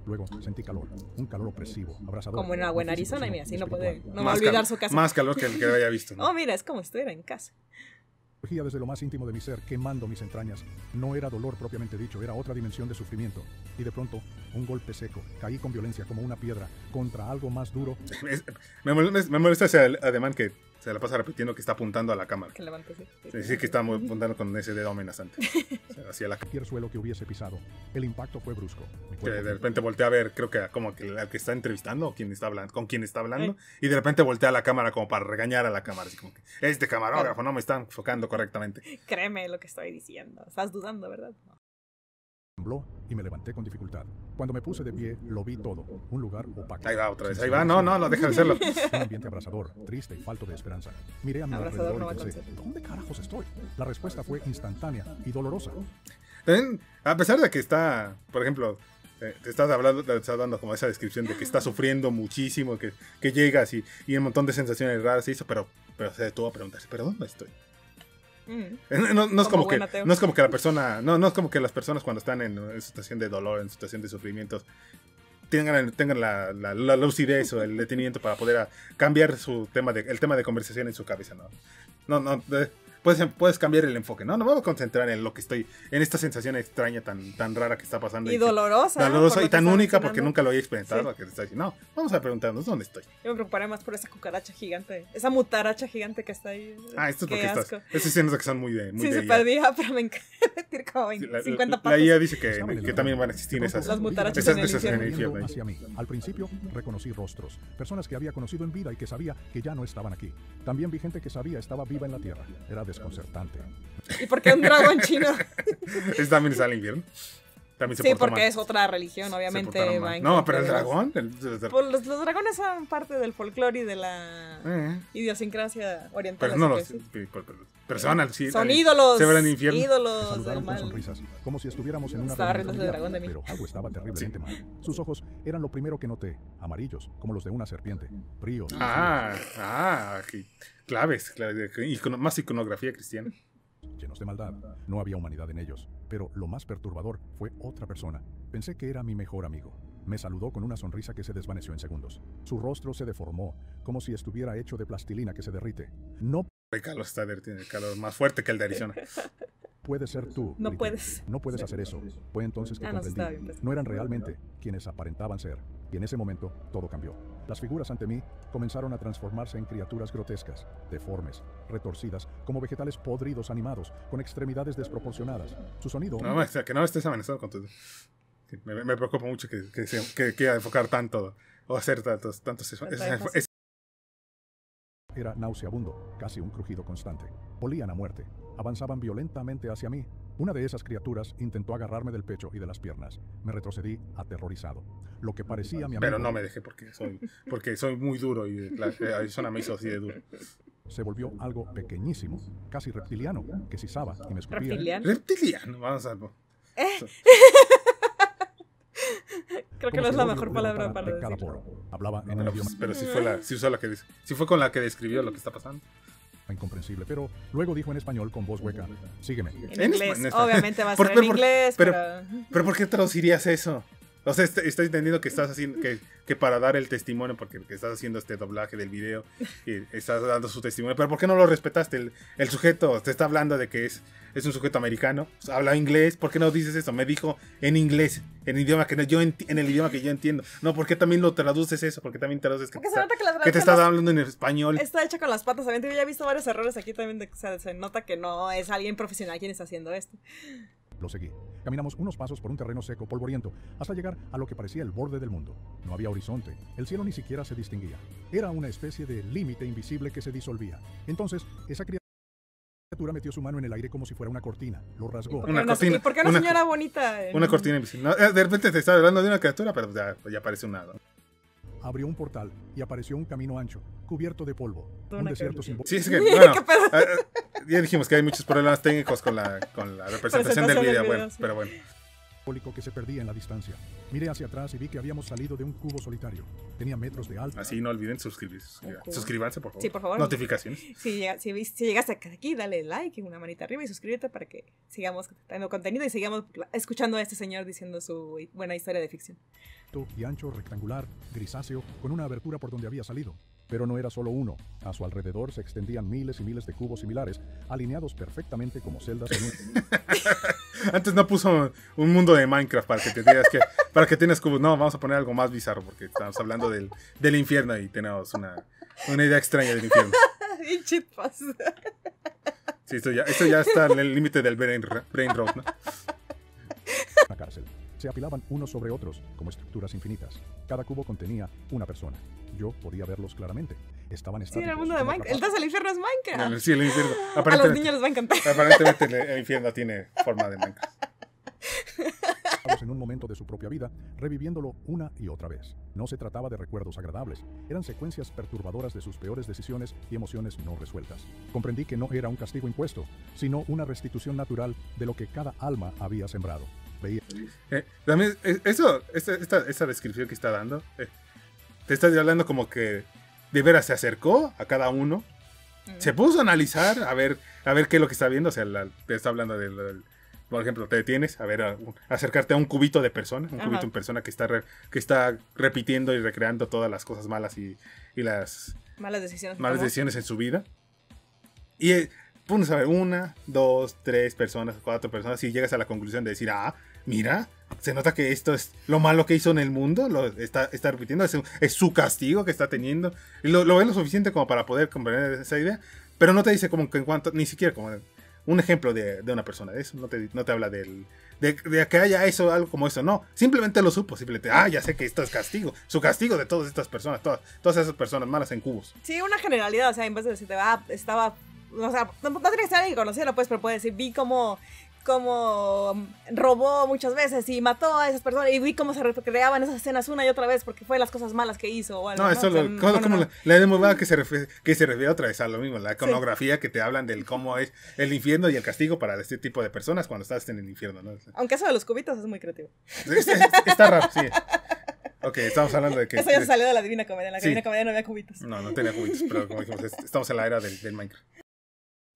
Luego sentí calor, un calor opresivo, abrasador. Como en una buena físico, Arizona, y mira, así no puede, espiritual. no va a olvidar su casa. Más calor que el que había visto, ¿no? Oh, mira, es como si estuviera en casa. Surgía desde lo más íntimo de mi ser, quemando mis entrañas. No era dolor propiamente dicho, era otra dimensión de sufrimiento. Y de pronto, un golpe seco. Caí con violencia como una piedra contra algo más duro. Me molesta ese ademán que se la pasa repitiendo que está apuntando a la cámara. Que levante así. Sí, que está apuntando con ese dedo amenazante. O sea, hacia la Cualquier suelo que hubiese pisado. El impacto fue brusco. Mi que cuerpo de repente voltea a ver, creo que como que al que está entrevistando o quien está hablando, con quien está hablando, y de repente voltea a la cámara como para regañar a la cámara, así como que este camarógrafo no me está enfocando correctamente. Créeme lo que estoy diciendo. Estás dudando, ¿verdad? No. tembló y me levanté con dificultad. Cuando me puse de pie, lo vi todo. Un lugar opaco. Ahí va otra vez, Sin ahí va, silencio. no, deja de hacerlo. Un ambiente abrasador, triste y falto de esperanza. Miré a mi Abrasador alrededor no va y con pensé, C. ¿dónde carajos estoy? La respuesta fue instantánea y dolorosa. También, a pesar de que está, por ejemplo, te estás dando como esa descripción de que está sufriendo muchísimo, que llegas y un montón de sensaciones raras y eso, pero se detuvo a preguntarse, ¿pero dónde estoy? No es como que la persona, no es como que las personas cuando están en situación de dolor, en situación de sufrimientos, tengan la lucidez o el detenimiento para poder cambiar el tema de conversación en su cabeza, no puedes cambiar el enfoque, ¿no? No me voy a concentrar en lo que estoy, en esta sensación extraña tan rara que está pasando. Y dolorosa. Dolorosa y tan única porque nunca lo había experimentado. Sí. Que te está diciendo, no, vamos a preguntarnos dónde estoy. Yo me preocuparé más por esa cucaracha gigante, esa mutaracha gigante que está ahí. Esto es porque estás. Esas escenas que son muy de super vieja, pero me encanta. Tiene como 50 patas. La IA dice que también van a existir esas. Las mutarachas en el infierno. Hacia mí. Al principio reconocí rostros, personas que había conocido en vida y que sabía que ya no estaban aquí. También vi gente que sabía estaba viva en la tierra. Era desconcertante. ¿Y por qué un dragón chino? ¿Es también está al infierno? También se porque mal. Es otra religión, obviamente. No, pero el dragón. Pues los dragones son parte del folclore y de la idiosincrasia oriental. Pero no personas, sí. Son ídolos. Se ven infierno. Ídolos. Saludaron con sonrisas, como si estuviéramos en una reunión familiar, dragón de mí. Pero algo estaba terriblemente mal. Sus ojos eran lo primero que noté, amarillos, como los de una serpiente, fríos. Claves, más iconografía cristiana. Llenos de maldad. No había humanidad en ellos. Pero lo más perturbador fue otra persona. Pensé que era mi mejor amigo. Me saludó con una sonrisa que se desvaneció en segundos. Su rostro se deformó, como si estuviera hecho de plastilina que se derrite. No. El calor está derritiendo, el calor más fuerte que el de Arizona. Puede ser tú. No puedes. No puedes hacer eso. Fue entonces que comprendí. No eran realmente quienes aparentaban ser. Y en ese momento todo cambió. Las figuras ante mí comenzaron a transformarse en criaturas grotescas, deformes, retorcidas, como vegetales podridos animados, con extremidades desproporcionadas. Su sonido... No, que no estés amenazado con todo. Me preocupa mucho que quiera enfocar tanto o hacer tantos Era nauseabundo, casi un crujido constante. Olían a muerte. Avanzaban violentamente hacia mí. Una de esas criaturas intentó agarrarme del pecho y de las piernas. Me retrocedí aterrorizado. Lo que parecía mi amigo... Pero no me dejé porque soy muy duro y la Arizona me hizo así de duro. Se volvió algo pequeñísimo, casi reptiliano, que sisaba y me escupía. ¿Reptiliano? Vamos a... Creo que no es la mejor palabra para decir. Hablaba en el idioma. Pero si fue con la que describió lo que está pasando. Incomprensible, pero luego dijo en español con voz hueca: sígueme. En inglés, obviamente va a ser en inglés, pero ¿por qué traducirías eso? O sea, estoy entendiendo que estás haciendo que para dar el testimonio, porque estás haciendo este doblaje del video y estás dando su testimonio, pero ¿por qué no lo respetaste? El sujeto te está hablando de que es un sujeto americano, habla inglés, ¿por qué no dices eso? Me dijo en inglés, en el idioma que yo entiendo. No, ¿por qué también lo traduces eso? ¿Por qué también traduces que te está hablando en español? Está hecha con las patas, obviamente. Yo ya he visto varios errores aquí también, se nota que no es alguien profesional quien está haciendo esto. Lo seguí. Caminamos unos pasos por un terreno seco, polvoriento, hasta llegar a lo que parecía el borde del mundo. No había horizonte. El cielo ni siquiera se distinguía. Era una especie de límite invisible que se disolvía. Entonces, esa criatura metió su mano en el aire como si fuera una cortina. Lo rasgó. ¿Y por qué una señora bonita? Una cortina invisible. No, de repente te estaba hablando de una criatura, pero ya parece un nada. Abrió un portal y apareció un camino ancho, cubierto de polvo. Un desierto sin... Sí, es que, bueno, ya dijimos que hay muchos problemas técnicos con la representación del video, bueno, pero bueno. Que se perdía en la distancia. Miré hacia atrás y vi que habíamos salido de un cubo solitario. Tenía metros de alto. Así no olviden suscribirse. Suscríbanse, por favor. Sí, por favor. Notificaciones. Si llegaste aquí, dale like, una manita arriba y suscríbete para que sigamos teniendo contenido y sigamos escuchando a este señor diciendo su buena historia de ficción. Y ancho, rectangular, grisáceo, con una abertura por donde había salido. Pero no era solo uno. A su alrededor se extendían miles y miles de cubos similares, alineados perfectamente como celdas en un... Antes no puso un mundo de Minecraft para que tienes cubos. No, vamos a poner algo más bizarro porque estamos hablando del infierno y tenemos una idea extraña del infierno. Sí, esto ya está en el límite del brain rot, ¿no? La cárcel. Se apilaban unos sobre otros, como estructuras infinitas. Cada cubo contenía una persona. Yo podía verlos claramente. Estaban estáticos. Sí, en el mundo de Minecraft. El tazo del infierno es Minecraft. Sí, el infierno. A los niños les va a encantar. Aparentemente el infierno tiene forma de Minecraft. En un momento de su propia vida, reviviéndolo una y otra vez. No se trataba de recuerdos agradables. Eran secuencias perturbadoras de sus peores decisiones y emociones no resueltas. Comprendí que no era un castigo impuesto, sino una restitución natural de lo que cada alma había sembrado. También esta descripción que está dando, te está hablando como que de veras se acercó a cada uno, se puso a analizar, a ver qué es lo que está viendo, o sea, te está hablando por ejemplo, te detienes a ver, acercarte a un cubito de persona, cubito de persona que está repitiendo y recreando todas las cosas malas y las malas decisiones en su vida. Y pones a ver 1, 2, 3 personas, 4 personas y llegas a la conclusión de decir, mira, se nota que esto es lo malo que hizo en el mundo, lo está repitiendo, es su castigo que está teniendo, y lo ves lo suficiente como para poder comprender esa idea, pero no te dice como que en cuanto, ni siquiera como un ejemplo de una persona, de eso no te habla de que haya eso, algo como eso, no, simplemente lo supo, simplemente, ya sé que esto es castigo, su castigo de todas estas personas, todas esas personas malas en cubos. Sí, una generalidad, o sea, en vez de decirte, estaba, o sea, no tiene que ser alguien que conociera, pues, pero puede decir, vi como robó muchas veces y mató a esas personas y vi cómo se recreaban esas escenas una y otra vez porque fue las cosas malas que hizo o algo, no, eso como la demovada que se refiere otra vez a lo mismo, la iconografía que te hablan del cómo es el infierno y el castigo para este tipo de personas cuando estás en el infierno, ¿no? Aunque eso de los cubitos es muy creativo. Está raro, sí. Ok, estamos hablando de que... Eso ya se salió de la Divina Comedia, en la Divina Comedia no había cubitos. No tenía cubitos, pero como dijimos, estamos en la era del Minecraft.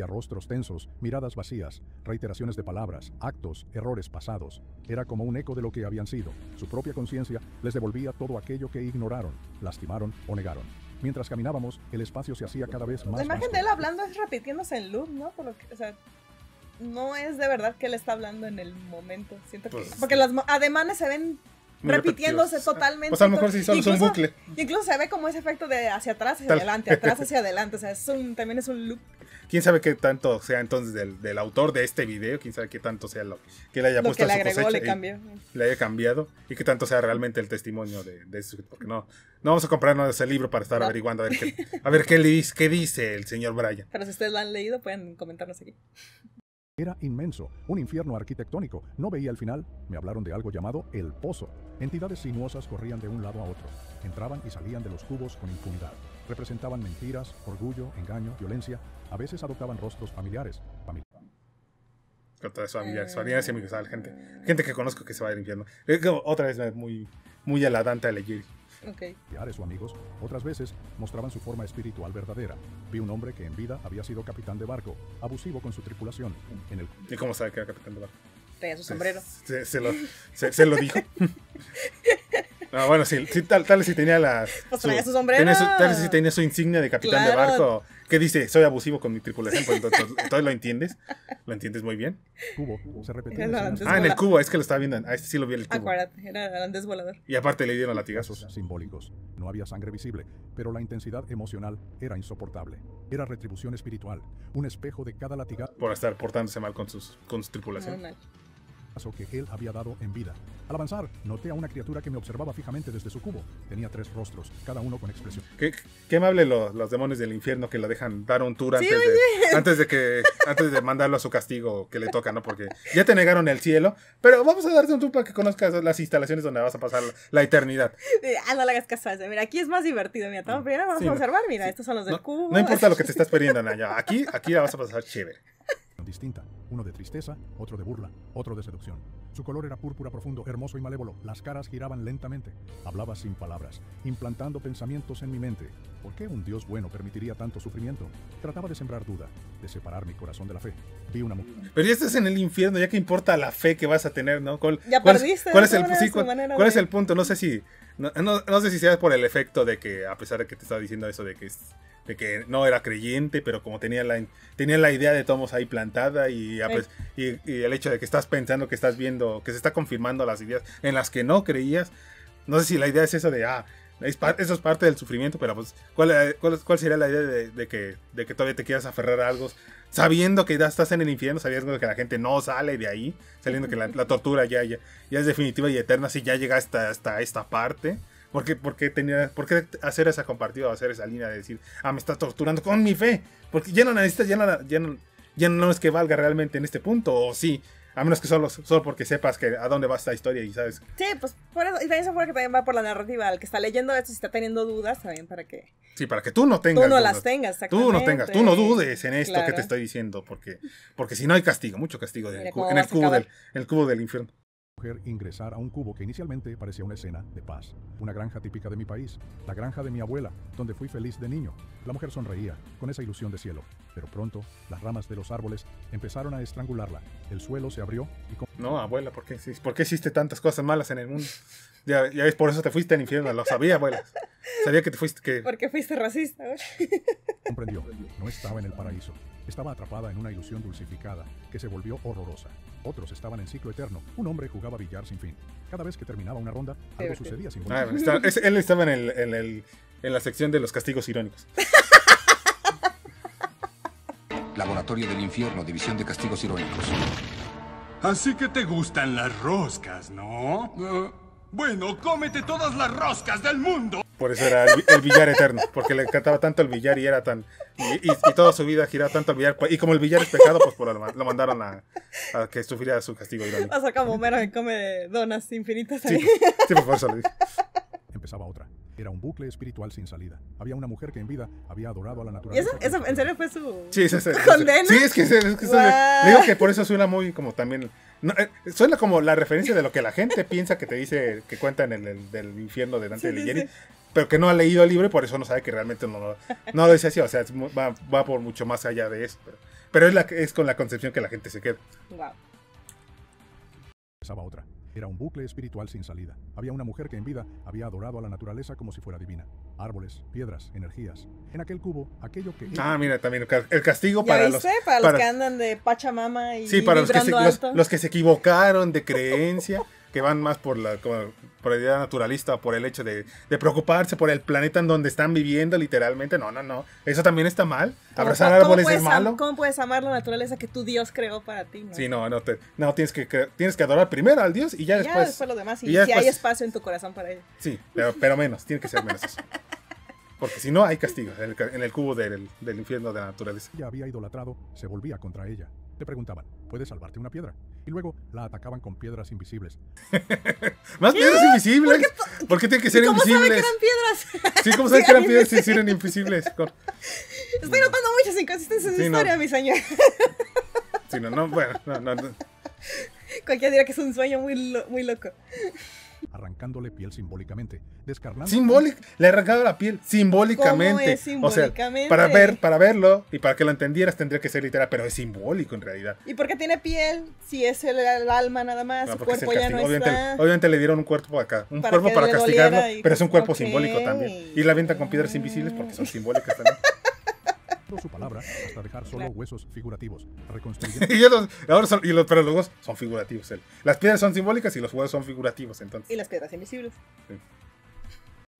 Rostros tensos, miradas vacías, reiteraciones de palabras, actos, errores pasados. Era como un eco de lo que habían sido. Su propia conciencia les devolvía todo aquello que ignoraron, lastimaron o negaron. Mientras caminábamos, el espacio se hacía cada vez más... La imagen de él hablando es repitiéndose en loop, ¿no? Por lo que, o sea, no es de verdad que él está hablando en el momento. Siento que... Porque los ademanes se ven muy repitiéndose repetitivos. Totalmente. Pues a lo mejor sí solo es un bucle. Incluso se ve como ese efecto de hacia atrás, hacia adelante, atrás hacia adelante. O sea, también es un loop. ¿Quién sabe qué tanto sea entonces del autor de este video? ¿Quién sabe qué tanto sea lo que le haya puesto a su cosecha? Le cambió. Le haya cambiado. Y qué tanto sea realmente el testimonio de eso. Porque no vamos a comprarnos ese libro para estar averiguando a ver qué dice el señor Brian. Pero si ustedes lo han leído, pueden comentarnos aquí. Era inmenso, un infierno arquitectónico. No veía el final. Me hablaron de algo llamado El Pozo. Entidades sinuosas corrían de un lado a otro. Entraban y salían de los cubos con impunidad. Representaban mentiras, orgullo, engaño, violencia. A veces adoptaban rostros familiares. Familiares y amigos, gente que conozco que se va al infierno. Otra vez muy a la Dante Alighieri. Okay. O amigos, otras veces mostraban su forma espiritual verdadera. Vi un hombre que en vida había sido capitán de barco, abusivo con su tripulación. ¿Y cómo sabe que era capitán de barco? Tenía su sombrero. Se lo dijo. No, bueno, sí, tal vez si tenía pues traía su sombrero. Tal vez si tenía su insignia de capitán de barco. ¿Qué dice? Soy abusivo con mi tripulación. Pues entonces lo entiendes. Lo entiendes muy bien. Cubo se repetía. En el cubo, es que lo estaba viendo. Este sí lo vi en el cubo. Acuérdate, era el holandés volador. Y aparte le dieron latigazos. Simbólicos. No había sangre visible, pero la intensidad emocional era insoportable. Era retribución espiritual. Un espejo de cada latigazo. Por estar portándose mal con su tripulación. Que él había dado en vida. Al avanzar, noté a una criatura que me observaba fijamente desde su cubo. Tenía 3 rostros, cada uno con expresión. Qué amable los demonios del infierno que lo dejan dar un tour antes de mandarlo a su castigo que le toca, ¿no? Porque ya te negaron el cielo, pero vamos a darte un tour para que conozcas las instalaciones donde vas a pasar la eternidad. No le hagas caso a eso. Mira, aquí es más divertido. Mira, primero vamos a observar. Mira, estos son los del cubo. No importa lo que te estás perdiendo, Naya. Aquí la vas a pasar chévere. Distinta, uno de tristeza, otro de burla, otro de seducción. Su color era púrpura profundo, hermoso y malévolo. Las caras giraban lentamente. Hablaba sin palabras, implantando pensamientos en mi mente. ¿Por qué un Dios bueno permitiría tanto sufrimiento? Trataba de sembrar duda, de separar mi corazón de la fe. Vi una mujer. Pero ya estás en el infierno, ya que importa la fe que vas a tener, ¿no? Ya perdiste. ¿Cuál es el punto? No sé si sea por el efecto de que, a pesar de que te estaba diciendo eso de que no era creyente, pero como tenía la idea de todos ahí plantada y el hecho de que estás pensando, que estás viendo, que se está confirmando las ideas en las que no creías. No sé si la idea es eso de, eso es parte del sufrimiento, pero pues, ¿cuál sería la idea de que todavía te quieras aferrar a algo, sabiendo que ya estás en el infierno, sabiendo que la gente no sale de ahí, sabiendo que la tortura ya es definitiva y eterna, si ya llega hasta esta parte? ¿Por qué hacer esa compartida, hacer esa línea de decir, me estás torturando con mi fe? Porque ya no necesitas, ya no es que valga realmente en este punto, o sí, a menos que solo porque sepas que a dónde va esta historia y sabes. Sí, pues por eso, y también se que también va por la narrativa, el que está leyendo esto, si está teniendo dudas, también para que... Sí, para que tú no tengas dudas. Las tengas, exactamente. Tú no dudes en esto que te estoy diciendo, porque si no hay castigo, mucho castigo en el cubo del infierno. Ingresar a un cubo que inicialmente parecía una escena de paz. Una granja típica de mi país, la granja de mi abuela, donde fui feliz de niño. La mujer sonreía, con esa ilusión de cielo. Pero pronto, las ramas de los árboles empezaron a estrangularla. El suelo se abrió y... No, abuela, ¿por qué hiciste tantas cosas malas en el mundo? Ya ves, por eso te fuiste al infierno, lo sabía, abuela. Sabía que te fuiste... Porque fuiste racista, Comprendió, no estaba en el paraíso. Estaba atrapada en una ilusión dulcificada que se volvió horrorosa. Otros estaban en ciclo eterno. Un hombre jugaba billar sin fin. Cada vez que terminaba una ronda, algo sucedía simbólicamente. Él estaba en la sección de los castigos irónicos. Laboratorio del Infierno, División de Castigos Irónicos. Así que te gustan las roscas, ¿no? Bueno, cómete todas las roscas del mundo. Por eso era el billar eterno, porque le encantaba tanto el billar y era tan... Y toda su vida giraba tanto al billar. Y como el billar es pecado, pues lo mandaron a que sufriera su castigo irónico. O sea, como Homero que come donas infinitas ahí. Sí, por eso lo dije. Empezaba otra. Era un bucle espiritual sin salida. Había una mujer que en vida había adorado a la ¿Y naturaleza. eso en serio fue su condena? Sí, es que wow. digo que por eso suena muy como también... No, suena como la referencia de lo que la gente piensa que te dice, que cuenta en el del infierno de Dante Alighieri, pero que no ha leído el libro y por eso no sabe que realmente no lo dice así. O sea, va por mucho más allá de eso. Pero es con la concepción que la gente se queda. Wow. Empezaba otra. Era un bucle espiritual sin salida. Había una mujer que en vida había adorado a la naturaleza como si fuera divina. Árboles, piedras, energías. En aquel cubo, aquello que... mira, también el castigo ¿Ya para viste? los... Para los que andan de Pachamama y sí, para los que se equivocaron de creencia, que van más por la idea naturalista, por el hecho de preocuparse por el planeta en donde están viviendo literalmente. No. Eso también está mal. Abrazar árboles es malo. ¿Cómo puedes amar la naturaleza que tu Dios creó para ti? ¿No? Sí, no, tienes que adorar primero al Dios y ya después lo demás. Y si hay espacio en tu corazón para ello. Sí, pero menos, tiene que ser menos eso. Porque si no, hay castigo en el cubo del infierno de la naturaleza. Ella había idolatrado, se volvía contra ella. Le preguntaban, ¿puedes salvarte una piedra? Y luego la atacaban con piedras invisibles. ¿Más piedras invisibles? ¿Por qué tienen que ser invisibles? ¿Cómo saben que eran piedras? Sí, ¿cómo saben que eran piedras si eran invisibles? Estoy notando muchas inconsistencias en su historia, mi señor. Sí, bueno. Cualquiera dirá que es un sueño muy loco. Arrancándole piel simbólicamente, descarnando... Le he arrancado la piel simbólicamente. ¿Cómo es simbólicamente? O sea, para verlo y para que lo entendieras tendría que ser literal, pero es simbólico en realidad. ¿Y por qué tiene piel si es el alma nada más? Su cuerpo ya no está. Obviamente le dieron un cuerpo acá, un cuerpo para castigarlo, pero es un cuerpo simbólico también. Y la avientan con piedras invisibles porque son simbólicas también. Su palabra hasta dejar solo huesos figurativos, reconstruyendo. Pero los huesos son figurativos. Las piedras son simbólicas y los huesos son figurativos, entonces. Y las piedras invisibles. Sí.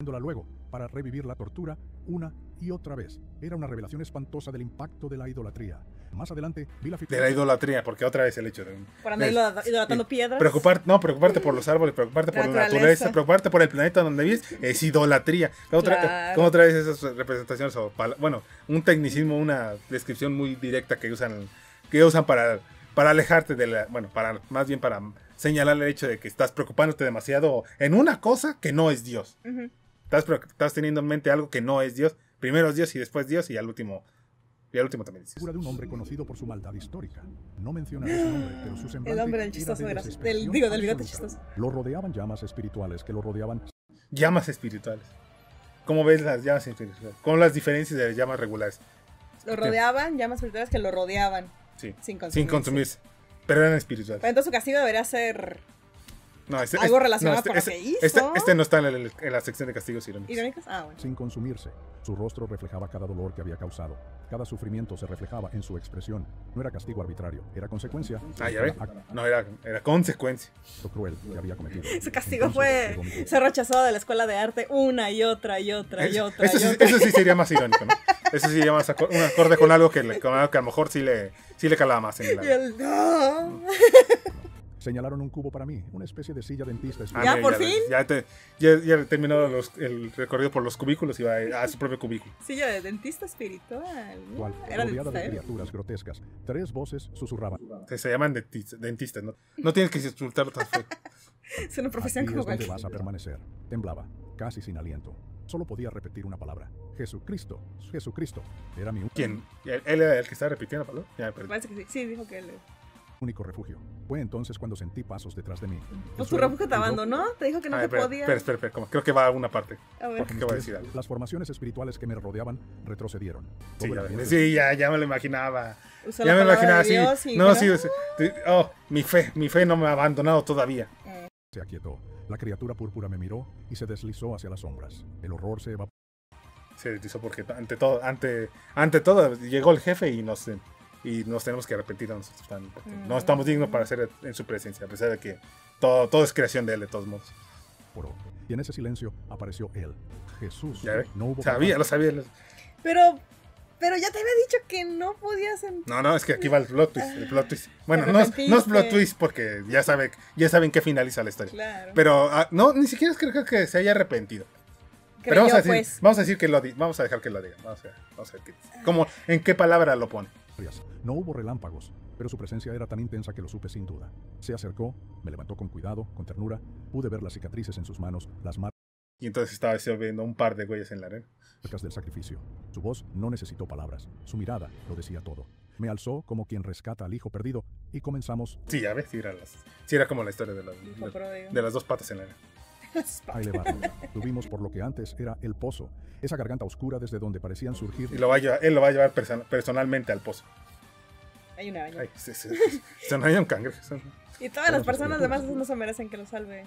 Luego, para revivir la tortura una y otra vez. Era una revelación espantosa del impacto de la idolatría. Más adelante vi la figura de la idolatría, porque otra vez el hecho de... Por andar idolatrando piedras. Preocuparte por los árboles, preocuparte por la naturaleza, preocuparte por el planeta donde vives, es idolatría. Como otra vez esas representaciones, un tecnicismo, una descripción muy directa que usan para alejarte de la... más bien para señalar el hecho de que estás preocupándote demasiado en una cosa que no es Dios. Uh-huh. Estás teniendo en mente algo que no es Dios. Primero es Dios y después Dios y al último también dices. Figura de un hombre conocido por su maldad histórica. No mencionaré su nombre, pero su semblante... El hombre del chistoso, del bigote chistoso. Lo rodeaban llamas espirituales que lo rodeaban... Llamas espirituales. ¿Cómo ves las llamas espirituales? ¿Cómo las diferencias de las llamas regulares? Lo rodeaban, llamas espirituales que lo rodeaban. Sí. Sin consumirse. Pero eran espirituales. Pero entonces su castigo debería ser... No, algo relacionado con lo que hizo. Este no está en la sección de castigos irónicos. ¿Irónicos? Bueno. Sin consumirse. Su rostro reflejaba cada dolor que había causado. Cada sufrimiento se reflejaba en su expresión. No era castigo arbitrario, era consecuencia. Ya ve. No, era consecuencia. Lo cruel que había cometido. Su castigo fue ser rechazado de la escuela de arte una y otra. Eso sí sería más irónico, ¿no? Eso sí sería más un acorde con algo que a lo mejor sí le calaba más en el lado. Señalaron un cubo para mí, una especie de silla dentista. ¿Ya por fin? Ya terminó el recorrido por los cubículos y va a su propio cubículo. Silla de dentista espiritual. Era rodeada de criaturas grotescas. 3 voces susurraban. Se llaman dentistas, ¿no? No tienes que insultarlo tan feo. Es una profesión como cualquiera. ¿Dónde vas a permanecer? Temblaba, casi sin aliento. Solo podía repetir una palabra. Jesucristo. Jesucristo. Era mi... ¿Quién? ¿Él era el que estaba repitiendo la palabra? Ya me perdí. Parece que sí. Sí, dijo que él... único refugio. Fue entonces cuando sentí pasos detrás de mí. Pues tu refugio te abandonó, te dijo que no te podía. Espera, creo que va a una parte. A ver. ¿Qué va a decir algo? Las formaciones espirituales que me rodeaban retrocedieron. Ya me lo imaginaba. Ya me lo imaginaba así. No, sí. Mi fe no me ha abandonado todavía. Se aquietó. La criatura púrpura me miró y se deslizó hacia las sombras. El horror se evaporó. Se deslizó porque ante todo llegó el jefe y nos y nos tenemos que arrepentir a nosotros también, porque no estamos dignos para ser en su presencia, a pesar de que todo es creación de él, de todos modos. Y en ese silencio apareció él, Jesús. ¿Ya ve? No hubo Lo sabía. Pero ya te había dicho que no podías... No, es que aquí va el plot twist. Bueno, no es plot twist porque ya saben qué finaliza la historia. Claro. Pero no, ni siquiera creo que se haya arrepentido. Creyó, Pero pues. vamos a decir que vamos a dejar que lo diga. Vamos a ver en qué palabra lo pone. No hubo relámpagos, pero su presencia era tan intensa que lo supe sin duda. Se acercó, me levantó con cuidado, con ternura, pude ver las cicatrices en sus manos, las marcas Y entonces estaba viendo un par de huellas en la arena. del sacrificio. Su voz no necesitó palabras, su mirada lo decía todo. Me alzó como quien rescata al hijo perdido y comenzamos Sí, ya ves, sí era como la historia de las dos patas en la arena. a elevarlo. Subimos por lo que antes era el pozo, esa garganta oscura desde donde parecían surgir Y él lo va a llevar personalmente al pozo. Hay una araña. Ay, no hay un cangrejo. Y todas las personas demás no se merecen que lo salve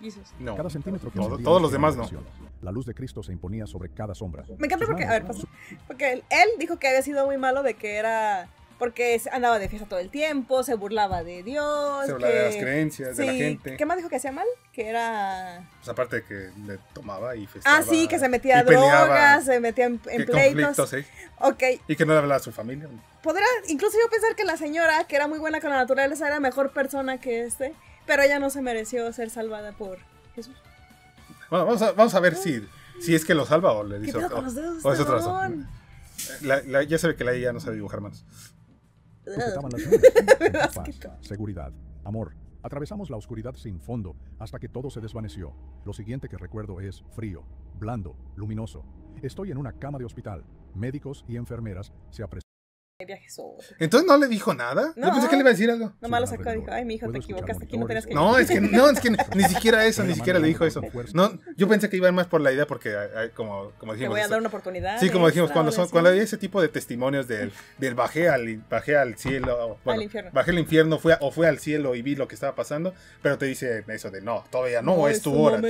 Jesús. No, cada centímetro que todos los demás no. La luz de Cristo se imponía sobre cada sombra. Me encanta Sus porque, manos, porque él dijo que había sido muy malo de que era... Porque andaba de fiesta todo el tiempo, se burlaba de Dios. Se hablaba de las creencias, de la gente. ¿Qué más dijo que hacía mal? Que era... Pues aparte de que le tomaba y festejaba. Ah, sí, que se metía a peleaba, drogas, se metía en pleitos. ¿Sí? Ok. Y que no le hablaba a su familia. Podría incluso yo pensar que la señora, que era muy buena con la naturaleza, era mejor persona que pero ella no se mereció ser salvada por Jesús. Bueno, vamos a ver si es que lo salva o le dice ¿Qué pedo con los dedos, o es otra cabrón? razón. Ya sabe que la ya no sabe dibujar manos. sujetaban las nubes. Paz, seguridad, amor. Atravesamos la oscuridad sin fondo hasta que todo se desvaneció. Lo siguiente que recuerdo es frío, blando, luminoso. Estoy en una cama de hospital. Médicos y enfermeras se apresuran. Entonces no le dijo nada. No. Yo pensé que le iba a decir algo. Nomás lo sacó y dijo, ay, mi hijo, te equivocaste, aquí no tenías que... No, es que ni siquiera eso, ni siquiera le dijo eso. No, yo pensé que iba más por la idea porque como dijimos. Te voy a dar una oportunidad. Sí, como dijimos, cuando hay ese tipo de testimonios del bajé al cielo, bueno, al infierno. Bajé al infierno, fue al cielo y vi lo que estaba pasando, pero te dice eso de no, todavía no es tu hora,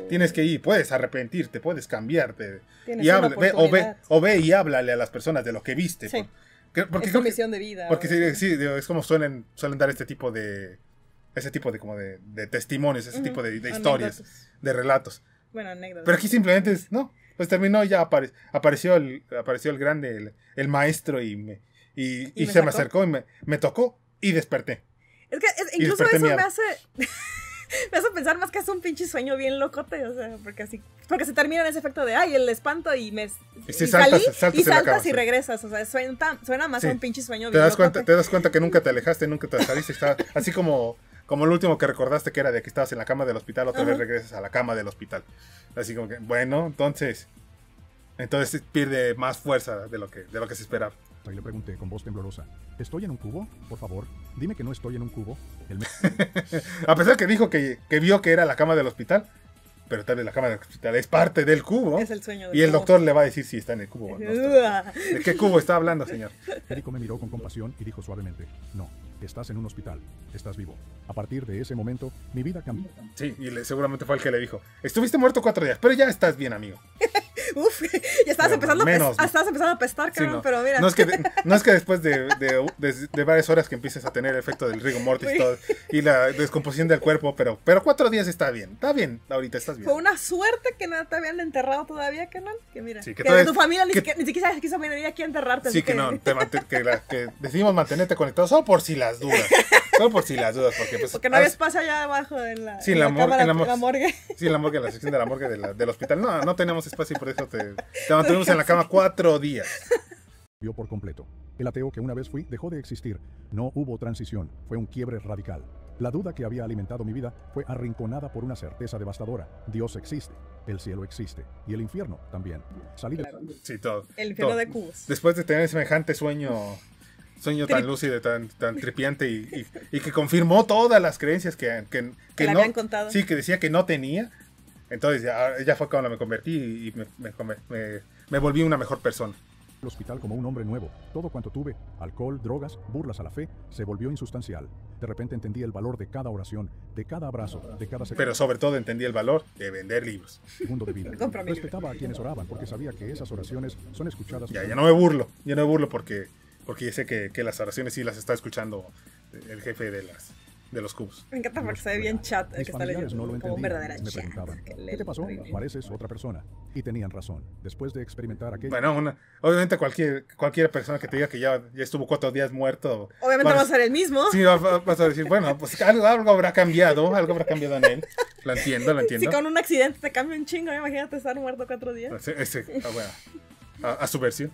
tienes que ir, puedes arrepentirte, puedes cambiarte. Y ve y háblale a las personas de lo que viste. Sí. Porque es tu misión de vida. Porque sí, es como suelen dar ese tipo de como de testimonios, ese tipo de historias, anécdotas. De relatos. Bueno, anécdotas. Pero aquí simplemente pues terminó, ya apareció el grande, el maestro y se me acercó y me tocó y desperté. Es que incluso eso me hace pensar más que es un pinche sueño bien locote, o sea, porque se termina en ese efecto de ay, el espanto y saltas y regresas, o sea, suena más a un pinche sueño bien locote. Te das cuenta que nunca te alejaste, nunca te saliste, así como lo último que recordaste que era de que estabas en la cama del hospital, otra vez regresas a la cama del hospital. Así como que, bueno, entonces pierde más fuerza de lo que se esperaba. Y le pregunté con voz temblorosa, ¿estoy en un cubo? Por favor, dime que no estoy en un cubo. A pesar que dijo que vio que era la cama del hospital, pero tal vez la cama del hospital es parte del cubo. Es el sueño del y el cubo. Doctor le va a decir si está en el cubo o no está. ¿De qué cubo está hablando, señor? El médico me miró con compasión y dijo suavemente, no, estás en un hospital, estás vivo. A partir de ese momento, mi vida cambió. Sí, y seguramente fue el que le dijo, estuviste muerto 4 días, pero ya estás bien, amigo. Uf, ya estabas empezando a apestar, cabrón, sí, pero mira. No es que después de varias horas que empieces a tener el efecto del rigor mortis y la descomposición del cuerpo, pero 4 días está bien, ahorita estás bien. Fue una suerte que no te habían enterrado todavía, canal, que mira, sí, que tu familia ni siquiera quiso venir aquí a enterrarte. Sí, que decidimos mantenerte conectado solo por si las dudas. Porque no había espacio allá abajo en la morgue. Sí, en la sección de la morgue del hospital. No tenemos espacio y por eso te mantuvimos en la cama 4 días. Vio por completo. El ateo que una vez fui dejó de existir. No hubo transición. Fue un quiebre radical. La duda que había alimentado mi vida fue arrinconada por una certeza devastadora. Dios existe, el cielo existe y el infierno también. Salí de... Sí, todo. El infierno todo. de cubos. Después de tener semejante sueño tan lúcido, tan tripiante y que confirmó todas las creencias que le no habían contado. Sí, que decía que no tenía. Entonces ya fue cuando me convertí y me volví una mejor persona. El hospital como un hombre nuevo. Todo cuanto tuve, alcohol, drogas, burlas a la fe, se volvió insustancial. De repente entendí el valor de cada oración, de cada abrazo, de cada segundo. Pero sobre todo entendí el valor de vender libros. Segundo de vida. Respetaba a quienes oraban porque sabía que esas oraciones son escuchadas. Ya no me burlo porque Porque ya sé que las oraciones sí las está escuchando el jefe de los cubos. Me encanta porque se ve bien chat el Mis que está familiares leyendo. no lo Como un entendían. verdadero Me chat. preguntaban, que lee ¿qué te pasó? horrible. Pareces otra persona. Y tenían razón. Después de experimentar aquello... Bueno, obviamente cualquier persona que te diga que ya estuvo 4 días muerto... Obviamente va a ser el mismo. Sí, vas a decir, bueno, pues algo habrá cambiado en él. Lo entiendo. Si con un accidente te cambia un chingo, imagínate estar muerto 4 días. Bueno, a su versión.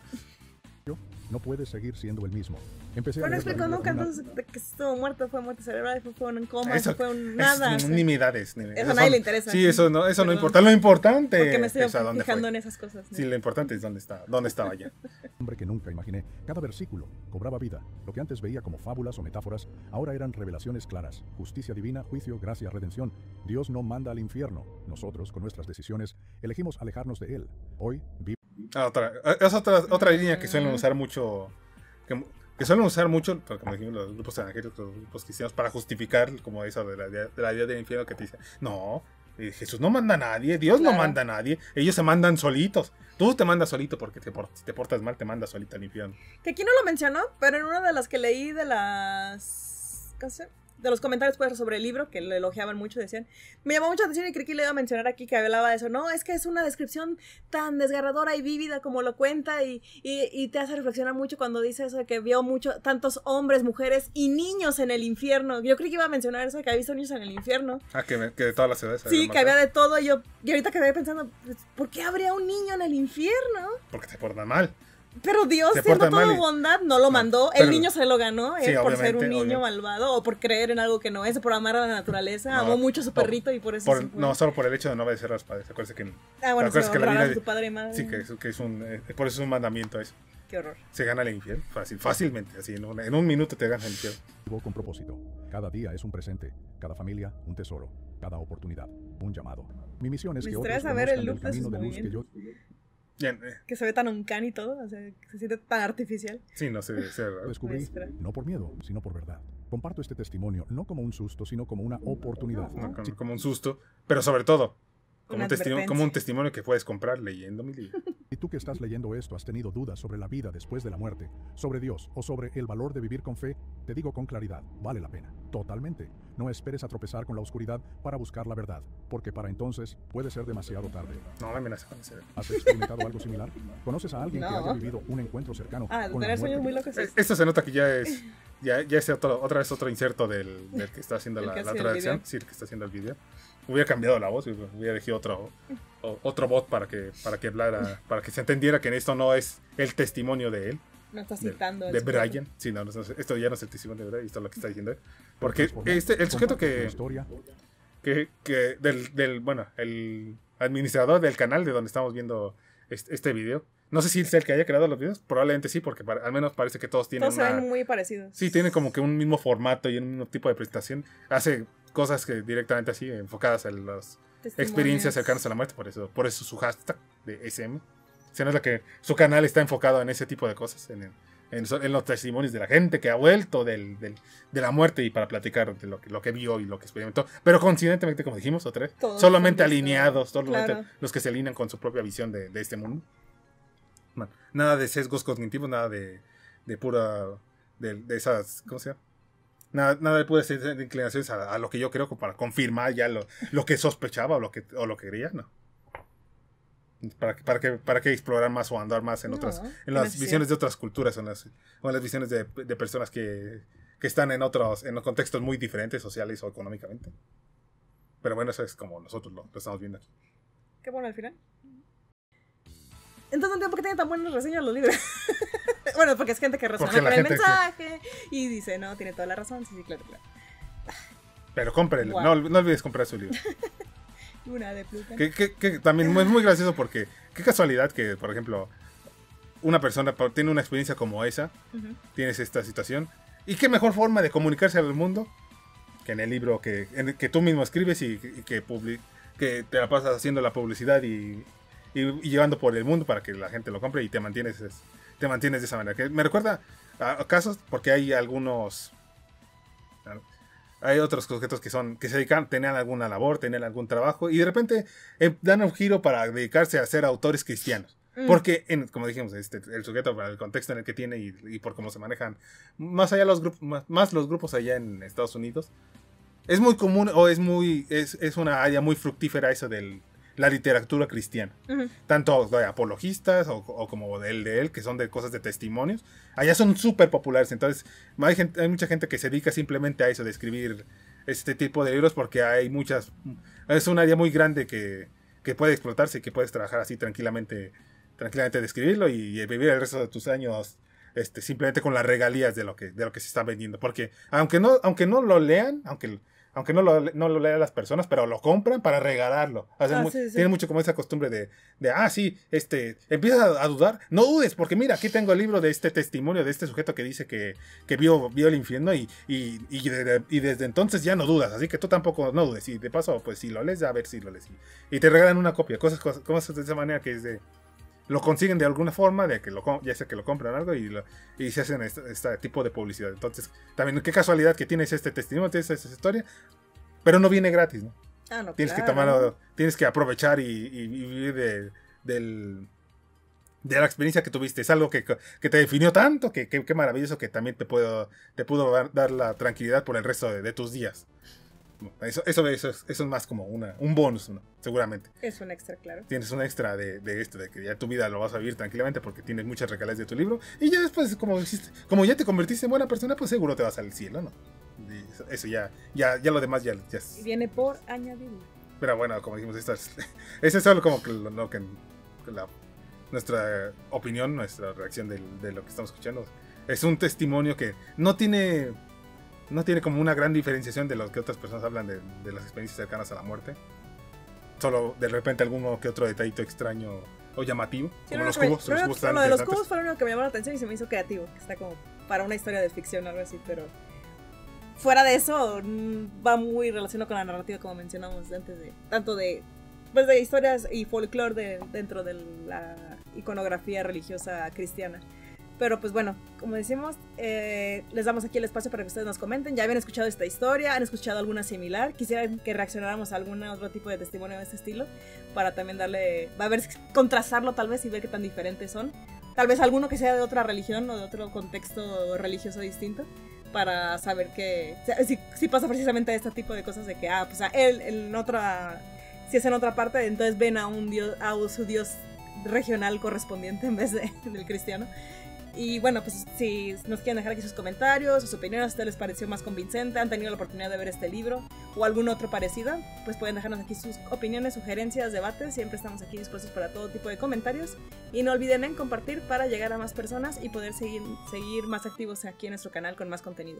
No puedes seguir siendo el mismo. Empecé Pero no a leer la explicó Biblia nunca con una- entonces de que estuvo muerto, fue muerte cerebral, fue un coma, Eso, fue un nada. Esas nimiedades. Eso a nadie le interesa. Sí, eso no Perdón. importa. Lo importante Porque me estoy es a dónde fijando fue. en esas cosas. ¿no? Sí, lo importante es dónde estaba ya. hombre que nunca imaginé. Cada versículo cobraba vida. Lo que antes veía como fábulas o metáforas, ahora eran revelaciones claras. Justicia divina, juicio, gracia, redención. Dios no manda al infierno. Nosotros, con nuestras decisiones, elegimos alejarnos de Él. Hoy, Es otra línea que suelen usar mucho. Que suelen usar mucho, como dijimos, los grupos evangélicos, los grupos cristianos, para justificar como eso de la idea del infierno, que te dicen, no, Jesús no manda a nadie, Dios no manda a nadie, ellos se mandan solitos. Tú te mandas solito porque si te portas mal, te mandas solito al infierno. Que aquí no lo mencionó, pero en una de las que leí de las... ¿qué sé? De los comentarios pues, sobre el libro, que lo elogiaban mucho, decían, me llamó mucha atención y creí que le iba a mencionar aquí que hablaba de eso. No, es que es una descripción tan desgarradora y vívida como lo cuenta y te hace reflexionar mucho cuando dice eso de que vio tantos hombres, mujeres y niños en el infierno. Yo creí que iba a mencionar eso de que había visto niños en el infierno. Que de todas las edades. Sí, que había de todo y ahorita quedé pensando, ¿por qué habría un niño en el infierno? Porque te portan mal. Pero Dios, Se siendo portan todo mal bondad, no lo mandó. El niño se lo ganó Sí, por ser un obviamente, niño malvado o por creer en algo que no es, por amar a la naturaleza. No, amó mucho a su perrito y por eso se fue. No, solo por el hecho de no obedecer a los padres. Acuérdate que... Bueno, ¿te acuerdas sí, que la honrar a Biblia- tu padre y madre. Sí, que es por eso es un mandamiento eso. Qué horror. Se gana el infierno, fácilmente, así, en un minuto te ganas el infierno. vivo con propósito. Cada día es un presente. Cada familia, un tesoro. Cada oportunidad, un llamado. Mi misión es Me que otros estresa ver el conozcan look del de camino sus de luz que yo... Bien, Que se ve tan uncanny y todo, o sea, que se siente tan artificial. sí, no sé, descubrí, Espera. no por miedo, sino por verdad. Comparto este testimonio no como un susto, sino como una oportunidad. como un susto, pero sobre todo, como Una un testimonio que puedes comprar leyendo mi libro. Y tú que estás leyendo esto has tenido dudas sobre la vida después de la muerte, sobre Dios o sobre el valor de vivir con fe, te digo con claridad, vale la pena. Totalmente. No esperes a tropezar con la oscuridad para buscar la verdad, porque para entonces puede ser demasiado tarde. No me amenaza con ese. ¿Has experimentado algo similar? ¿Conoces a alguien que No. haya vivido un encuentro cercano Ah, con la tener sueños muerte? muy locos. Sí. Esto se nota que ya es otra vez otro inserto del que está haciendo El la que hace el traducción. video. Sí, el que está haciendo el video. Hubiera cambiado la voz, hubiera elegido otro bot para que hablara, para que se entendiera que esto no es el testimonio de él. No está citando. De el sujeto. Brian. Sí, no, esto ya no es el testimonio de Brian, esto es lo que está diciendo él. Porque el sujeto Comparte tu historia. el administrador del canal de donde estamos viendo este video, no sé si es el que haya creado los videos, probablemente sí, porque al menos parece que todos tienen Todos se ven muy parecidos. Sí, tienen como que un mismo formato y un mismo tipo de presentación. Hace cosas que directamente así, enfocadas en las experiencias cercanas a la muerte, por eso su hashtag de SM. Se nota que su canal está enfocado en ese tipo de cosas, en los testimonios de la gente que ha vuelto de la muerte y para platicar de lo que vio y lo que experimentó. Pero coincidentemente, como dijimos otra vez, Todos solamente han visto. alineados, solamente Claro. los que se alinean con su propia visión de este mundo. Bueno, nada de sesgos cognitivos, nada de pura... de esas... ¿Cómo se llama? Nada de puras inclinaciones a lo que yo creo para confirmar ya lo que sospechaba o lo que creía, no. ¿Para qué explorar más o andar más en las necesidad. visiones de otras culturas o en las visiones de personas que están en los contextos muy diferentes sociales o económicamente? Pero bueno, eso es como nosotros lo estamos viendo aquí. Qué bueno al final. Entonces no entiendo por qué tiene tan buenas reseñas los libros. Bueno, porque es gente que resuena Porque con la el gente mensaje y dice, no, tiene toda la razón. Sí, claro. Pero cómprelo, Wow. no olvides comprar su libro. Una de Pluto. Que también es muy gracioso porque qué casualidad que, por ejemplo, una persona tiene una experiencia como esa, tienes esta situación, y qué mejor forma de comunicarse al mundo que en el libro que tú mismo escribes y que te la pasas haciendo la publicidad y llevando por el mundo para que la gente lo compre y te mantienes de esa manera. Que me recuerda a casos porque hay otros sujetos que se dedican, tenían alguna labor, tenían algún trabajo y de repente dan un giro para dedicarse a ser autores cristianos. Porque, como dijimos, el sujeto, para el contexto en el que tiene y por cómo se manejan, más allá los grupos, más los grupos allá en Estados Unidos, es muy común o es una área muy fructífera eso de la literatura cristiana. Tanto de apologistas o como de él, que son de cosas de testimonios. Allá son súper populares. Entonces hay mucha gente que se dedica simplemente a eso, de escribir este tipo de libros, porque es un área muy grande que puede explotarse y que puedes trabajar así tranquilamente de escribirlo y vivir el resto de tus años simplemente con las regalías de lo que se está vendiendo. Porque aunque no lo lean, aunque no lo lean las personas, pero lo compran para regalarlo. O sea, tiene mucho como esa costumbre de empiezas a dudar, no dudes, porque mira, aquí tengo el libro de este testimonio de este sujeto que dice que vio el infierno y desde entonces ya no dudas, así que tú tampoco no dudes. Y de paso, pues si lo lees, a ver si lo lees. Y te regalan una copia, cosas de esa manera que lo consiguen de alguna forma, ya sea que lo compran algo y se hacen este tipo de publicidad. Entonces, también qué casualidad que tienes este testimonio, tienes esta historia, pero no viene gratis, ¿no? No, tienes que tomarlo, tienes que aprovechar y vivir de la experiencia que tuviste. Es algo que te definió tanto, que maravilloso, que también te pudo dar la tranquilidad por el resto de tus días. Eso es más como un bonus, ¿no? Seguramente. Es un extra, claro. Tienes un extra de que ya tu vida lo vas a vivir tranquilamente porque tienes muchas regalías de tu libro. Y ya después, como ya te convertiste en buena persona, pues seguro te vas al cielo, ¿no? Y eso ya lo demás ya es. Y viene por añadir. Pero bueno, como dijimos, eso es solo como que nuestra opinión, nuestra reacción de lo que estamos escuchando. Es un testimonio que no tiene como una gran diferenciación de lo que otras personas hablan de las experiencias cercanas a la muerte. Solo de repente alguno que otro detallito extraño o llamativo, como los cubos. Lo de los cubos fue lo único que me llamó la atención y se me hizo creativo, que está como para una historia de ficción o algo así, pero fuera de eso va muy relacionado con la narrativa, como mencionamos antes, tanto de historias y folclore dentro de la iconografía religiosa cristiana. Pero pues bueno, como decimos, les damos aquí el espacio para que ustedes nos comenten. ¿Ya habían escuchado esta historia? ¿Han escuchado alguna similar? ¿Quisieran que reaccionáramos a algún otro tipo de testimonio de este estilo? Para también contrastarlo tal vez y ver qué tan diferentes son. Tal vez alguno que sea de otra religión o de otro contexto religioso distinto. Para saber si pasa precisamente este tipo de cosas de que, pues a él si es en otra parte, entonces ven a su dios regional correspondiente en vez del cristiano. Y bueno, pues si nos quieren dejar aquí sus comentarios, sus opiniones, a ustedes les pareció más convincente, han tenido la oportunidad de ver este libro o algún otro parecido, pues pueden dejarnos aquí sus opiniones, sugerencias, debates. Siempre estamos aquí dispuestos para todo tipo de comentarios. Y no olviden en compartir para llegar a más personas y poder seguir más activos aquí en nuestro canal con más contenido.